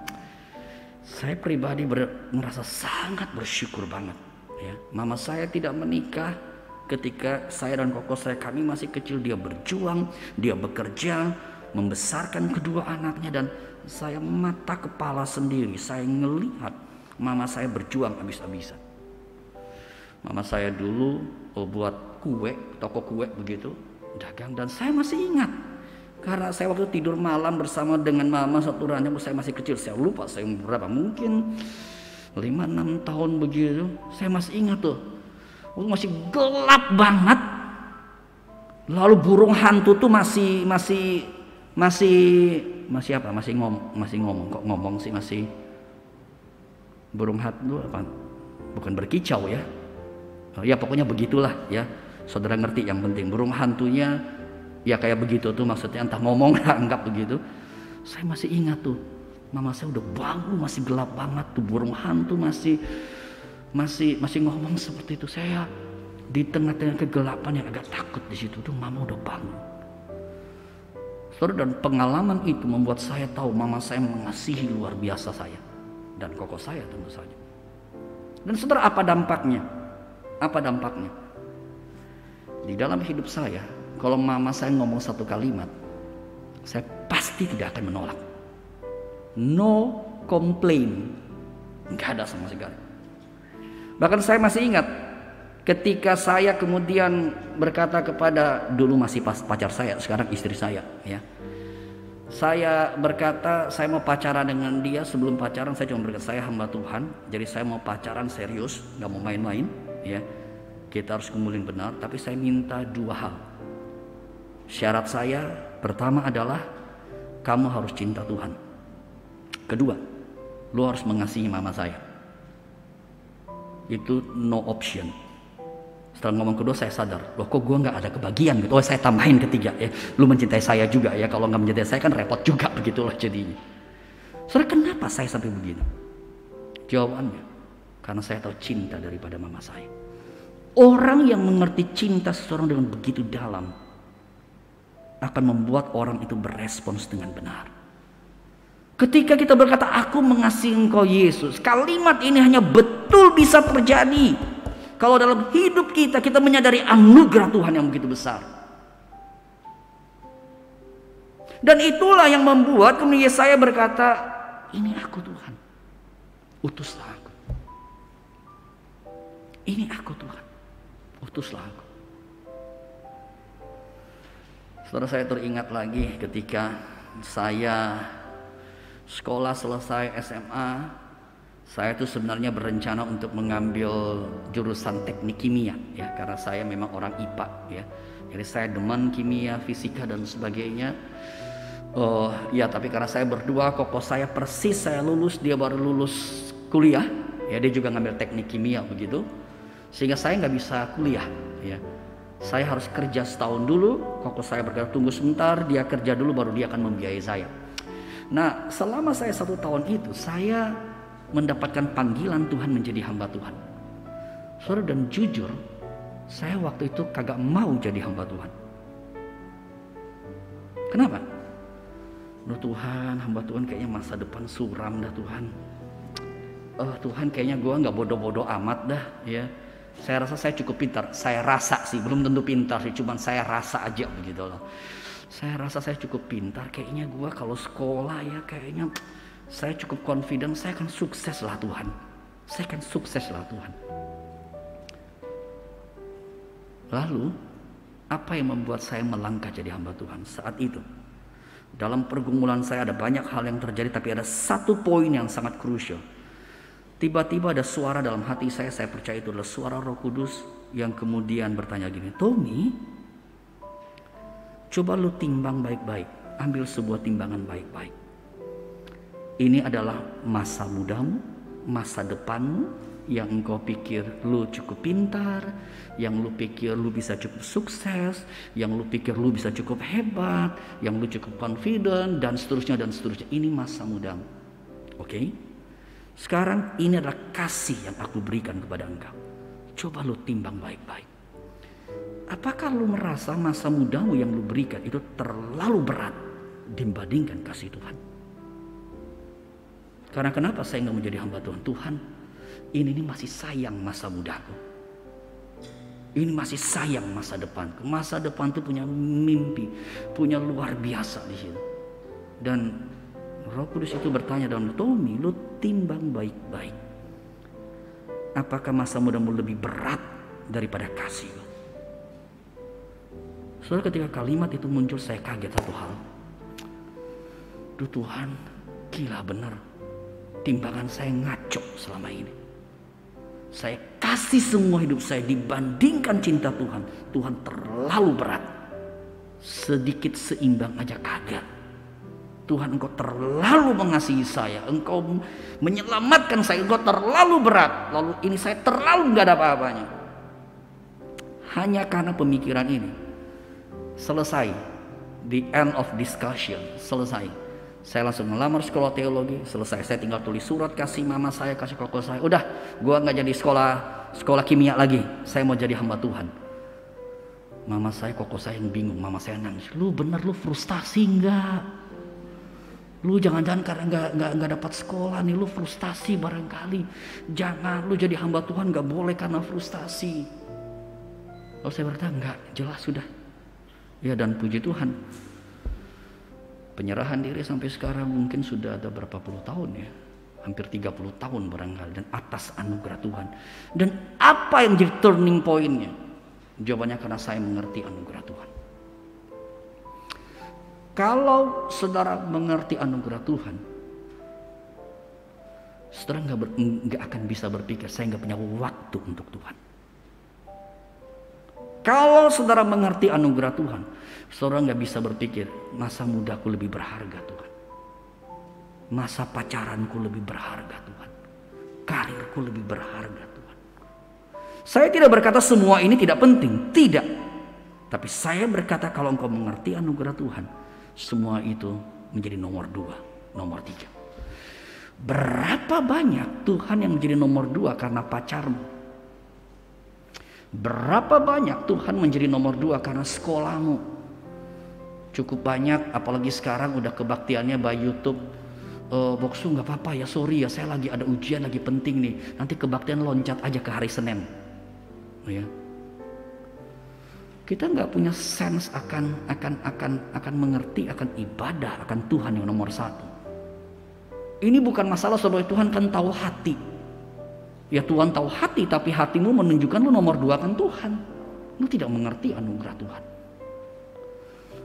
Speaker 1: saya pribadi merasa sangat bersyukur banget. Ya. Mama saya tidak menikah ketika saya dan koko saya kami masih kecil. Dia berjuang, dia bekerja, membesarkan kedua anaknya, dan saya mata kepala sendiri. Saya ngelihat mama saya berjuang habis-habisan. Mama saya dulu buat kue, toko kue begitu, dagang, dan saya masih ingat. Karena saya waktu tidur malam bersama dengan mama satu ranjang, saya masih kecil, saya lupa saya umur berapa, mungkin 5-6 tahun begitu. Saya masih ingat tuh, masih gelap banget. Lalu burung hantu tuh masih ngomong, masih burung hantu apa? Bukan berkicau ya. Ya pokoknya begitulah ya. Saudara ngerti yang penting. Burung hantunya ya kayak begitu tuh, maksudnya entah ngomong anggap begitu. Saya masih ingat tuh, mama saya udah bangun, masih gelap banget tuh, burung hantu masih ngomong seperti itu. Saya di tengah-tengah kegelapan yang agak takut di situ tuh, mama udah bangun. Saudara, dan pengalaman itu membuat saya tahu mama saya mengasihi luar biasa saya dan koko saya tentu saja. Dan saudara, apa dampaknya? Apa dampaknya? Di dalam hidup saya, kalau mama saya ngomong satu kalimat, saya pasti tidak akan menolak. No complain. Nggak ada sama sekali. Bahkan saya masih ingat ketika saya kemudian berkata kepada, dulu masih pacar saya, sekarang istri saya ya. Saya berkata saya mau pacaran dengan dia. Sebelum pacaran saya cuma berkata saya hamba Tuhan, jadi saya mau pacaran serius, nggak mau main-main ya. Kita harus kumpulin benar, tapi saya minta 2 hal. Syarat saya pertama adalah kamu harus cinta Tuhan. Kedua, lu harus mengasihi mama saya. Itu no option. Setelah ngomong kedua saya sadar, loh kok gue nggak ada kebagian gitu. Oh saya tambahin ketiga ya, lu mencintai saya juga ya. Kalau nggak mencintai saya kan repot juga begitulah jadinya. Saudara, kenapa saya sampai begini? Jawabannya, karena saya tahu cinta daripada mama saya. Orang yang mengerti cinta seseorang dengan begitu dalam akan membuat orang itu berespons dengan benar. Ketika kita berkata aku mengasihi engkau Yesus, kalimat ini hanya betul bisa terjadi kalau dalam hidup kita menyadari anugerah Tuhan yang begitu besar. Dan itulah yang membuat kemudian saya berkata, ini aku Tuhan, utuslah aku. Ini aku Tuhan, utuslah aku. Saudara, saya teringat lagi ketika saya sekolah selesai SMA, saya itu sebenarnya berencana untuk mengambil jurusan teknik kimia ya, karena saya memang orang IPA ya. Jadi saya demen kimia, fisika dan sebagainya. Ya tapi karena saya berdua, koko saya persis saya lulus, dia baru lulus kuliah ya, dia juga ngambil teknik kimia begitu. Sehingga saya nggak bisa kuliah ya. Saya harus kerja setahun dulu, koko saya berkata tunggu sebentar, dia kerja dulu baru dia akan membiayai saya. Nah selama saya 1 tahun itu saya mendapatkan panggilan Tuhan menjadi hamba Tuhan. Saudara, dan jujur saya waktu itu kagak mau jadi hamba Tuhan. Kenapa? Loh Tuhan, hamba Tuhan kayaknya masa depan suram dah Tuhan. Tuhan kayaknya gue gak bodoh-bodoh amat dah ya. Saya rasa saya cukup pintar. Saya rasa sih, belum tentu pintar sih, cuman saya rasa aja begitu loh. Saya rasa saya cukup pintar, kayaknya gue kalau sekolah ya kayaknya saya cukup confident, saya akan sukses lah Tuhan. Saya akan sukses lah Tuhan. Lalu apa yang membuat saya melangkah jadi hamba Tuhan saat itu? Dalam pergumulan saya ada banyak hal yang terjadi, tapi ada satu poin yang sangat krusial. Tiba-tiba ada suara dalam hati saya percaya itu adalah suara Roh Kudus yang kemudian bertanya gini, Tommy, coba lu timbang baik-baik, ambil sebuah timbangan baik-baik. Ini adalah masa mudamu, masa depanmu, yang engkau pikir lu cukup pintar, yang lu pikir lu bisa cukup sukses, yang lu pikir lu bisa cukup hebat, yang lu cukup confident, dan seterusnya dan seterusnya. Ini masa mudamu. Oke? Sekarang ini adalah kasih yang aku berikan kepada engkau. Coba lu timbang baik-baik. Apakah lu merasa masa mudamu yang lu berikan itu terlalu berat dibandingkan kasih Tuhan? Karena kenapa saya nggak menjadi hamba Tuhan? Tuhan, ini masih sayang masa mudaku. Ini masih sayang masa depanku. Masa depan itu punya mimpi, punya luar biasa di situ. Dan Roh Kudus itu bertanya dalam Tommy, lu timbang baik-baik. Apakah masa mudamu lebih berat daripada kasih? Soalnya ketika kalimat itu muncul, saya kaget satu hal. Duh Tuhan, gila benar. Timbangan saya ngaco selama ini. Saya kasih semua hidup saya dibandingkan cinta Tuhan. Tuhan terlalu berat. Sedikit seimbang aja kagak. Tuhan, engkau terlalu mengasihi saya. Engkau menyelamatkan saya. Engkau terlalu berat. Lalu ini saya terlalu gak ada apa-apanya. Hanya karena pemikiran ini. Selesai. The end of discussion. Selesai. Saya langsung ngelamar sekolah teologi. Selesai. Saya tinggal tulis surat, kasih mama saya, kasih koko saya. Udah, gua gak jadi sekolah kimia lagi. Saya mau jadi hamba Tuhan. Mama saya, koko saya yang bingung. Mama saya nangis. Lu bener, lu frustasi enggak? Lu jangan-jangan karena nggak dapat sekolah nih, lu frustasi barangkali. Jangan, lu jadi hamba Tuhan nggak boleh karena frustasi. Lalu saya berkata, enggak, jelas sudah. Ya, dan puji Tuhan, penyerahan diri sampai sekarang mungkin sudah ada berapa puluh tahun ya, hampir 30 tahun barangkali, dan atas anugerah Tuhan. Dan apa yang jadi turning point-nya? Jawabannya karena saya mengerti anugerah Tuhan. Kalau saudara mengerti anugerah Tuhan, saudara nggak akan bisa berpikir saya nggak punya waktu untuk Tuhan. Kalau saudara mengerti anugerah Tuhan, saudara nggak bisa berpikir masa mudaku lebih berharga Tuhan, masa pacaranku lebih berharga Tuhan, karirku lebih berharga Tuhan. Saya tidak berkata semua ini tidak penting, tidak. Tapi saya berkata kalau engkau mengerti anugerah Tuhan, semua itu menjadi nomor 2, nomor 3. Berapa banyak Tuhan yang menjadi nomor 2 karena pacarmu? Berapa banyak Tuhan menjadi nomor 2 karena sekolahmu? Cukup banyak, apalagi sekarang udah kebaktiannya by YouTube. Boksu nggak apa-apa ya, sorry ya, saya lagi ada ujian, lagi penting nih. Nanti kebaktian loncat aja ke hari Senin. Ya. Kita nggak punya sense akan mengerti akan ibadah, akan Tuhan yang nomor 1. Ini bukan masalah sebagai Tuhan kan tahu hati. Ya Tuhan tahu hati, tapi hatimu menunjukkan lu nomor 2 kan Tuhan. Lu tidak mengerti anugerah Tuhan.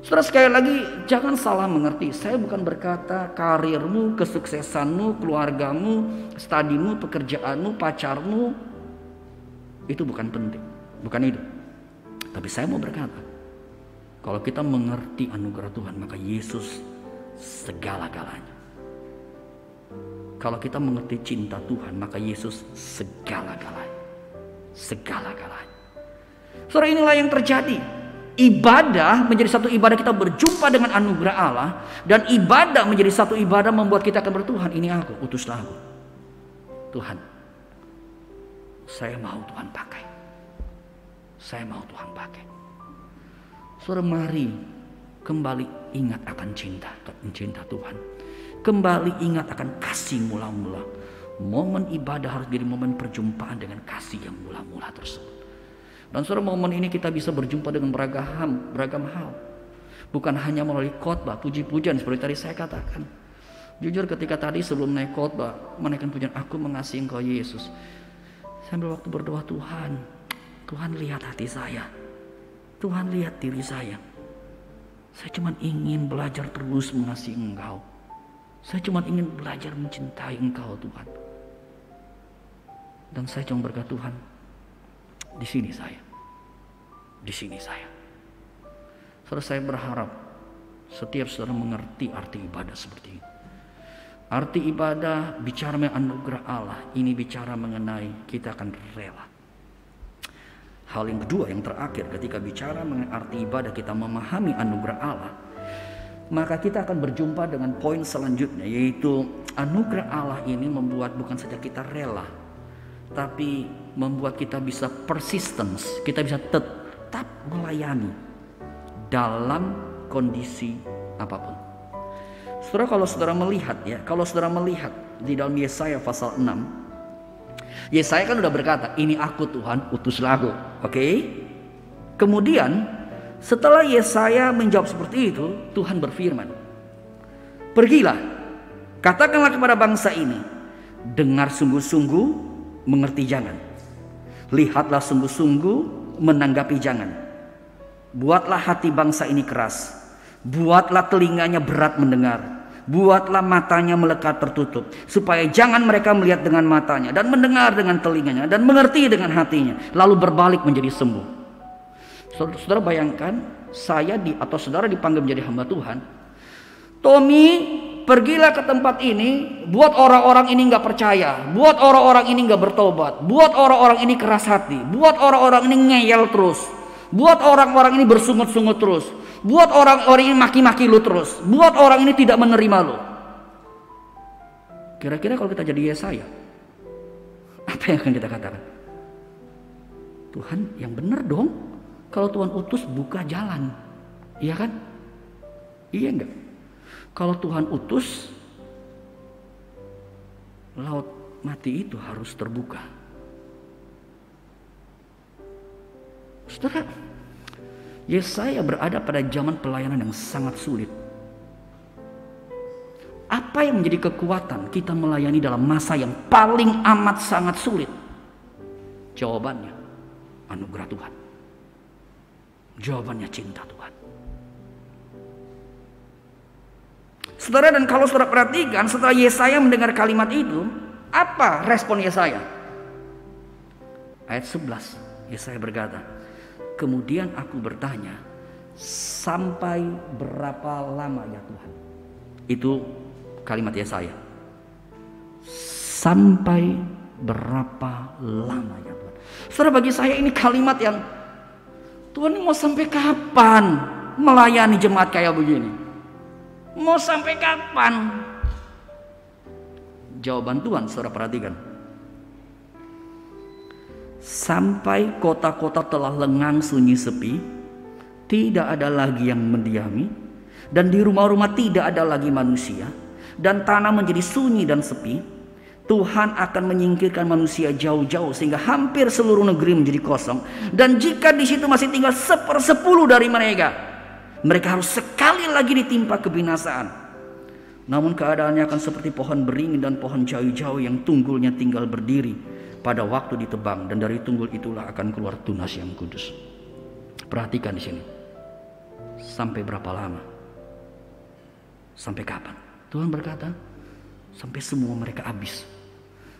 Speaker 1: Saudara, sekali lagi jangan salah mengerti. Saya bukan berkata karirmu, kesuksesanmu, keluargamu, studimu, pekerjaanmu, pacarmu itu bukan penting. Bukan itu. Tapi saya mau berkata, kalau kita mengerti anugerah Tuhan, maka Yesus segala-galanya. Kalau kita mengerti cinta Tuhan, maka Yesus segala-galanya. Segala-galanya. Saudara, inilah yang terjadi. Ibadah menjadi satu ibadah, kita berjumpa dengan anugerah Allah. Dan ibadah menjadi satu ibadah membuat kita akan bertuhan. Ini aku, utuslah aku. Tuhan, saya mau Tuhan pakai. Saya mau Tuhan pakai. Saudara, mari kembali ingat akan cinta Tuhan. Kembali ingat akan kasih mula-mula. Momen ibadah harus jadi momen perjumpaan dengan kasih yang mula-mula tersebut. Dan saudara, momen ini kita bisa berjumpa dengan beragam hal. Bukan hanya melalui khotbah, puji-pujian seperti tadi saya katakan. Jujur ketika tadi sebelum naik khotbah, menaikkan pujian, aku mengasihi Engkau Yesus. Sambil waktu berdoa, Tuhan lihat hati saya. Tuhan lihat diri saya. Saya cuma ingin belajar terus mengasihi Engkau. Saya cuma ingin belajar mencintai Engkau Tuhan. Dan saya cuma berkata, Tuhan, di sini saya. Di sini saya. Saudara, saya berharap setiap saudara mengerti arti ibadah seperti ini. Arti ibadah bicara mengenai anugerah Allah. Ini bicara mengenai kita akan rela. Hal yang kedua, yang terakhir, ketika bicara mengenai arti ibadah, kita memahami anugerah Allah, maka kita akan berjumpa dengan poin selanjutnya, yaitu anugerah Allah ini membuat bukan saja kita rela, tapi membuat kita bisa persistence, kita bisa tetap melayani dalam kondisi apapun. Saudara, kalau saudara melihat ya, kalau saudara melihat di dalam Yesaya pasal 6, Yesaya kan udah berkata, ini aku Tuhan, utuslah aku. Oke? Kemudian setelah Yesaya menjawab seperti itu, Tuhan berfirman, pergilah, katakanlah kepada bangsa ini, dengar sungguh-sungguh, mengerti jangan. Lihatlah sungguh-sungguh, menanggapi jangan. Buatlah hati bangsa ini keras, buatlah telinganya berat mendengar, buatlah matanya melekat tertutup, supaya jangan mereka melihat dengan matanya, dan mendengar dengan telinganya, dan mengerti dengan hatinya, lalu berbalik menjadi sembuh. Saudara bayangkan, atau saudara dipanggil menjadi hamba Tuhan. Tommy, pergilah ke tempat ini, buat orang-orang ini gak percaya, buat orang-orang ini gak bertobat, buat orang-orang ini keras hati, buat orang-orang ini ngeyel terus, buat orang-orang ini bersungut-sungut terus, buat orang-orang ini maki-maki lu terus, buat orang ini tidak menerima lu. Kira-kira kalau kita jadi Yesaya, apa yang akan kita katakan? Tuhan, yang benar dong, kalau Tuhan utus buka jalan, iya kan? Iya enggak? Kalau Tuhan utus, laut mati itu harus terbuka. Saudara, Yesaya berada pada zaman pelayanan yang sangat sulit. Apa yang menjadi kekuatan kita melayani dalam masa yang paling amat sangat sulit? Jawabannya, anugerah Tuhan. Jawabannya, cinta Tuhan. Saudara, dan kalau saudara perhatikan, setelah Yesaya mendengar kalimat itu, apa respon Yesaya? Ayat 11, Yesaya berkata, kemudian aku bertanya, sampai berapa lama ya Tuhan? Itu kalimat Yesaya. Sampai berapa lama ya Tuhan? Saudara, bagi saya ini kalimat yang, Tuhan ini mau sampai kapan melayani jemaat kayak begini? Mau sampai kapan? Jawaban Tuhan, saudara perhatikan. Sampai kota-kota telah lengang sunyi sepi, tidak ada lagi yang mendiami, dan di rumah-rumah tidak ada lagi manusia, dan tanah menjadi sunyi dan sepi, Tuhan akan menyingkirkan manusia jauh-jauh sehingga hampir seluruh negeri menjadi kosong. Dan jika di situ masih tinggal 1/10 dari mereka harus sekali lagi ditimpa kebinasaan. Namun keadaannya akan seperti pohon beringin dan pohon jayu-jayu yang tunggulnya tinggal berdiri pada waktu ditebang, dan dari tunggul itulah akan keluar tunas yang kudus. Perhatikan di sini. Sampai berapa lama? Sampai kapan? Tuhan berkata, sampai semua mereka habis.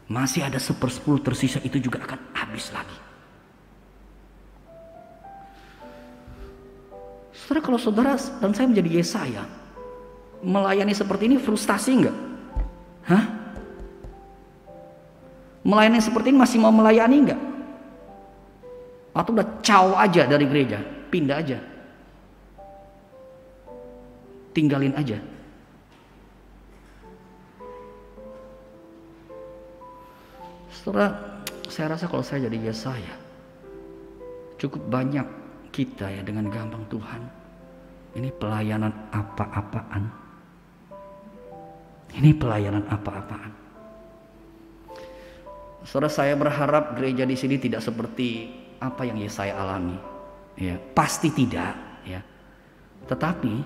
Speaker 1: Masih ada 1/10 tersisa, itu juga akan habis lagi. Saudara, kalau saudara dan saya menjadi Yesaya, melayani seperti ini frustasi enggak? Hah? Melayani seperti ini masih mau melayani enggak? Atau udah caw aja dari gereja, pindah aja, tinggalin aja? Saudara, saya rasa kalau saya jadi Yesaya, cukup banyak kita ya dengan gampang, Tuhan, ini pelayanan apa-apaan? Ini pelayanan apa-apaan? Saudara, saya berharap gereja di sini tidak seperti apa yang Yesaya alami. Ya, pasti tidak. Ya, tetapi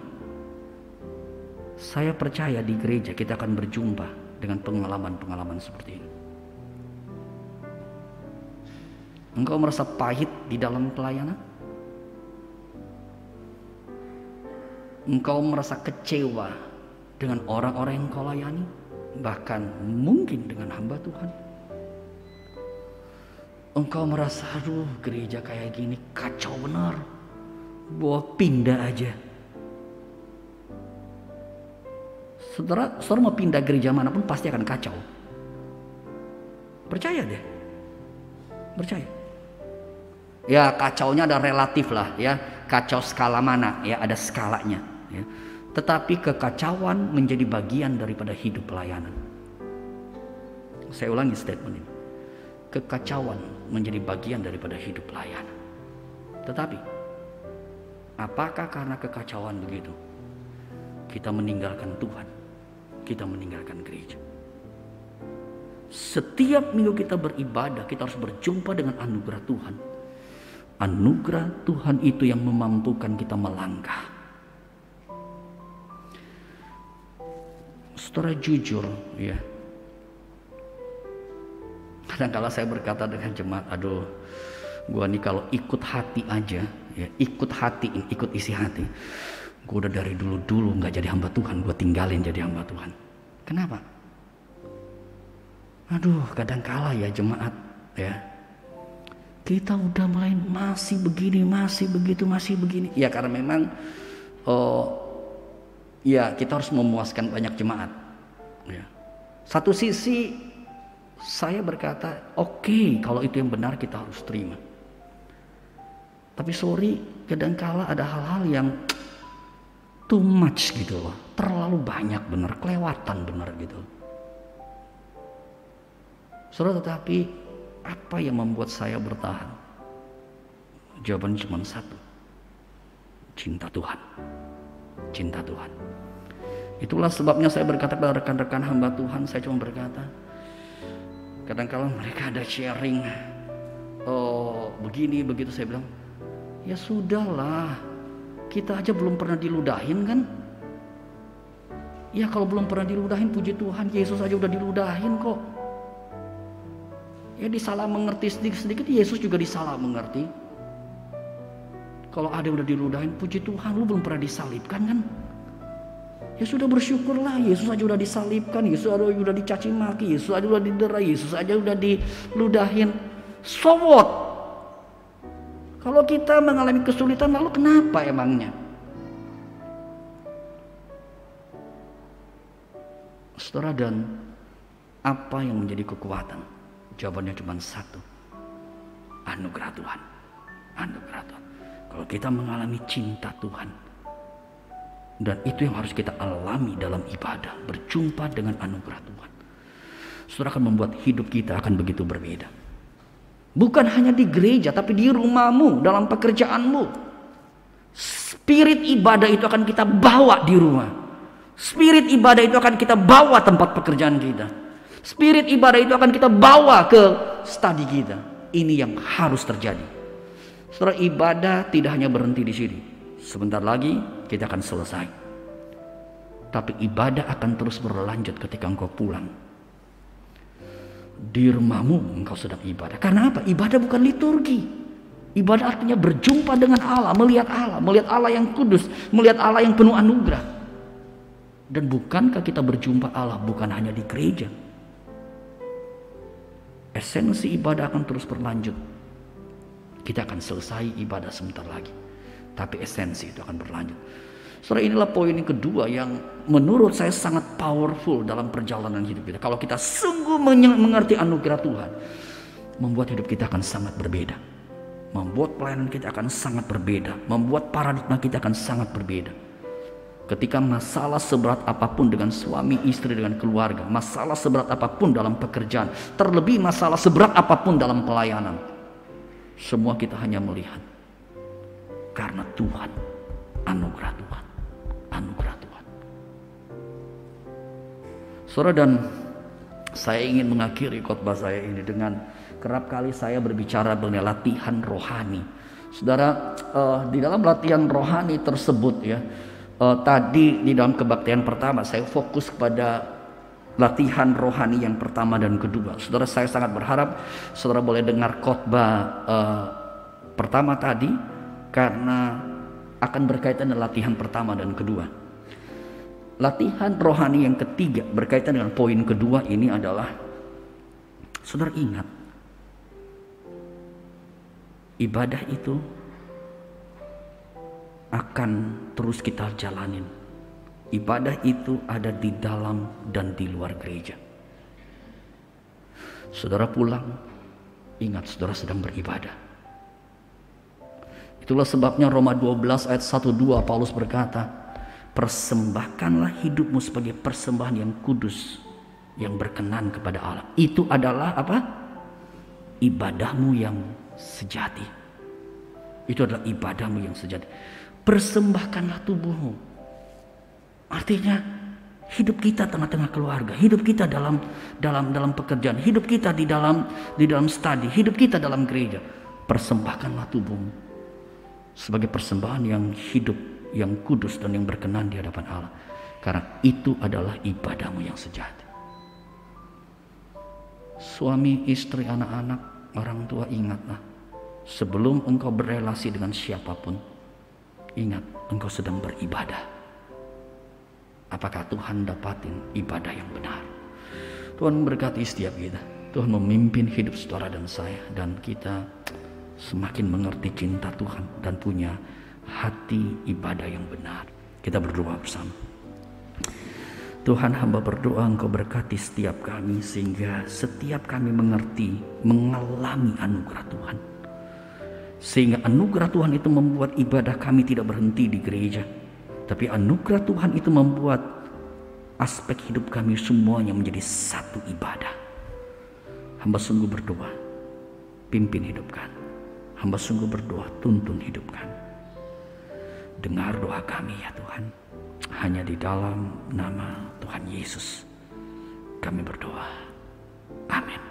Speaker 1: saya percaya di gereja kita akan berjumpa dengan pengalaman-pengalaman seperti ini. Engkau merasa pahit di dalam pelayanan? Engkau merasa kecewa dengan orang-orang yang kau layani, bahkan mungkin dengan hamba Tuhan. Engkau merasa, aduh, gereja kayak gini kacau benar, bawa pindah aja. Saudara mau pindah gereja manapun pasti akan kacau. Percaya deh, percaya. Ya, kacaunya ada relatif lah ya, kacau skala mana ya, ada skalanya ya. Tetapi kekacauan menjadi bagian daripada hidup pelayanan. Saya ulangi statement ini. Kekacauan menjadi bagian daripada hidup pelayanan. Tetapi, apakah karena kekacauan begitu kita meninggalkan Tuhan, kita meninggalkan gereja? Setiap minggu kita beribadah, kita harus berjumpa dengan anugerah Tuhan. Anugerah Tuhan itu yang memampukan kita melangkah. Saudara, jujur ya, kadang-kala saya berkata dengan jemaat, aduh, gua nih kalau ikut hati aja ya, ikut hati, ikut isi hati, gua udah dari dulu gak jadi hamba Tuhan, gua tinggalin jadi hamba Tuhan. Kenapa? Aduh, kadang-kala ya jemaat ya, kita udah mulai masih begini, masih begitu, masih begini. Ya karena memang ya kita harus memuaskan banyak jemaat ya. Satu sisi saya berkata oke, kalau itu yang benar kita harus terima. Tapi sorry, kadangkala ada hal-hal yang too much gitu loh, terlalu banyak benar, kelewatan benar gitu. Saudara, tetapi apa yang membuat saya bertahan? Jawabannya cuma satu, cinta Tuhan. Cinta Tuhan. Itulah sebabnya saya berkata pada rekan-rekan hamba Tuhan, saya cuma berkata, kadang-kadang mereka ada sharing, oh begini begitu, saya bilang, ya sudahlah, kita aja belum pernah diludahin kan? Ya kalau belum pernah diludahin, puji Tuhan, Yesus aja udah diludahin kok. Ya disalah mengerti sedikit-sedikit, Yesus juga disalah mengerti. Kalau ada yang udah diludahin, puji Tuhan, lu belum pernah disalibkan kan? Ya sudah, bersyukurlah, Yesus aja udah disalibkan, Yesus aja udah dicaci maki, Yesus aja udah didera, Yesus aja udah diludahin. So what? Kalau kita mengalami kesulitan, lalu kenapa emangnya? Saudara, dan apa yang menjadi kekuatan? Jawabannya cuma satu, anugerah Tuhan. Anugerah Tuhan. Kalau kita mengalami cinta Tuhan, dan itu yang harus kita alami dalam ibadah, berjumpa dengan anugerah Tuhan, saudara, akan membuat hidup kita akan begitu berbeda. Bukan hanya di gereja, tapi di rumahmu, dalam pekerjaanmu. Spirit ibadah itu akan kita bawa di rumah. Spirit ibadah itu akan kita bawa tempat pekerjaan kita. Spirit ibadah itu akan kita bawa ke studi kita. Ini yang harus terjadi. Saudara, ibadah tidak hanya berhenti di sini. Sebentar lagi kita akan selesai. Tapi ibadah akan terus berlanjut ketika engkau pulang. Di rumahmu engkau sedang ibadah. Karena apa? Ibadah bukan liturgi. Ibadah artinya berjumpa dengan Allah, melihat Allah yang kudus, melihat Allah yang penuh anugerah. Dan bukankah kita berjumpa Allah bukan hanya di gereja? Esensi ibadah akan terus berlanjut. Kita akan selesai ibadah sebentar lagi, tapi esensi itu akan berlanjut. Saudara, inilah poin yang kedua yang menurut saya sangat powerful dalam perjalanan hidup kita. Kalau kita sungguh mengerti anugerah Tuhan, membuat hidup kita akan sangat berbeda. Membuat pelayanan kita akan sangat berbeda. Membuat paradigma kita akan sangat berbeda. Ketika masalah seberat apapun dengan suami, istri, dengan keluarga, masalah seberat apapun dalam pekerjaan, terlebih masalah seberat apapun dalam pelayanan, semua kita hanya melihat karena Tuhan, anugerah Tuhan, anugerah Tuhan. Saudara, dan saya ingin mengakhiri khotbah saya ini dengan kerap kali saya berbicara mengenai latihan rohani. Saudara, di dalam latihan rohani tersebut ya, tadi di dalam kebaktian pertama saya fokus kepada latihan rohani yang pertama dan kedua. Saudara, saya sangat berharap saudara boleh dengar khotbah pertama tadi, karena akan berkaitan dengan latihan pertama dan kedua. Latihan rohani yang ketiga berkaitan dengan poin kedua ini adalah, saudara ingat, ibadah itu akan terus kita jalanin. Ibadah itu ada di dalam dan di luar gereja. Saudara pulang, ingat saudara sedang beribadah. Itulah sebabnya Roma 12 ayat 1-2 Paulus berkata, persembahkanlah hidupmu sebagai persembahan yang kudus yang berkenan kepada Allah. Itu adalah apa? Ibadahmu yang sejati. Itu adalah ibadahmu yang sejati. Persembahkanlah tubuhmu. Artinya hidup kita tengah-tengah keluarga, hidup kita dalam pekerjaan, hidup kita di dalam studi, hidup kita dalam gereja. Persembahkanlah tubuhmu sebagai persembahan yang hidup, yang kudus dan yang berkenan di hadapan Allah. Karena itu adalah ibadahmu yang sejati. Suami, istri, anak-anak, orang tua, ingatlah, sebelum engkau berelasi dengan siapapun, ingat engkau sedang beribadah. Apakah Tuhan dapatin ibadah yang benar? Tuhan memberkati setiap kita. Tuhan memimpin hidup saudara dan saya, dan kita semakin mengerti cinta Tuhan dan punya hati ibadah yang benar. Kita berdoa bersama. Tuhan, hamba berdoa Engkau berkati setiap kami, sehingga setiap kami mengerti, mengalami anugerah Tuhan. Sehingga anugerah Tuhan itu membuat ibadah kami tidak berhenti di gereja, tapi anugerah Tuhan itu membuat aspek hidup kami semuanya menjadi satu ibadah. Hamba sungguh berdoa, pimpin hidup kami. Hamba sungguh berdoa, tuntun hidup kami. Dengar doa kami ya Tuhan. Hanya di dalam nama Tuhan Yesus kami berdoa. Amin.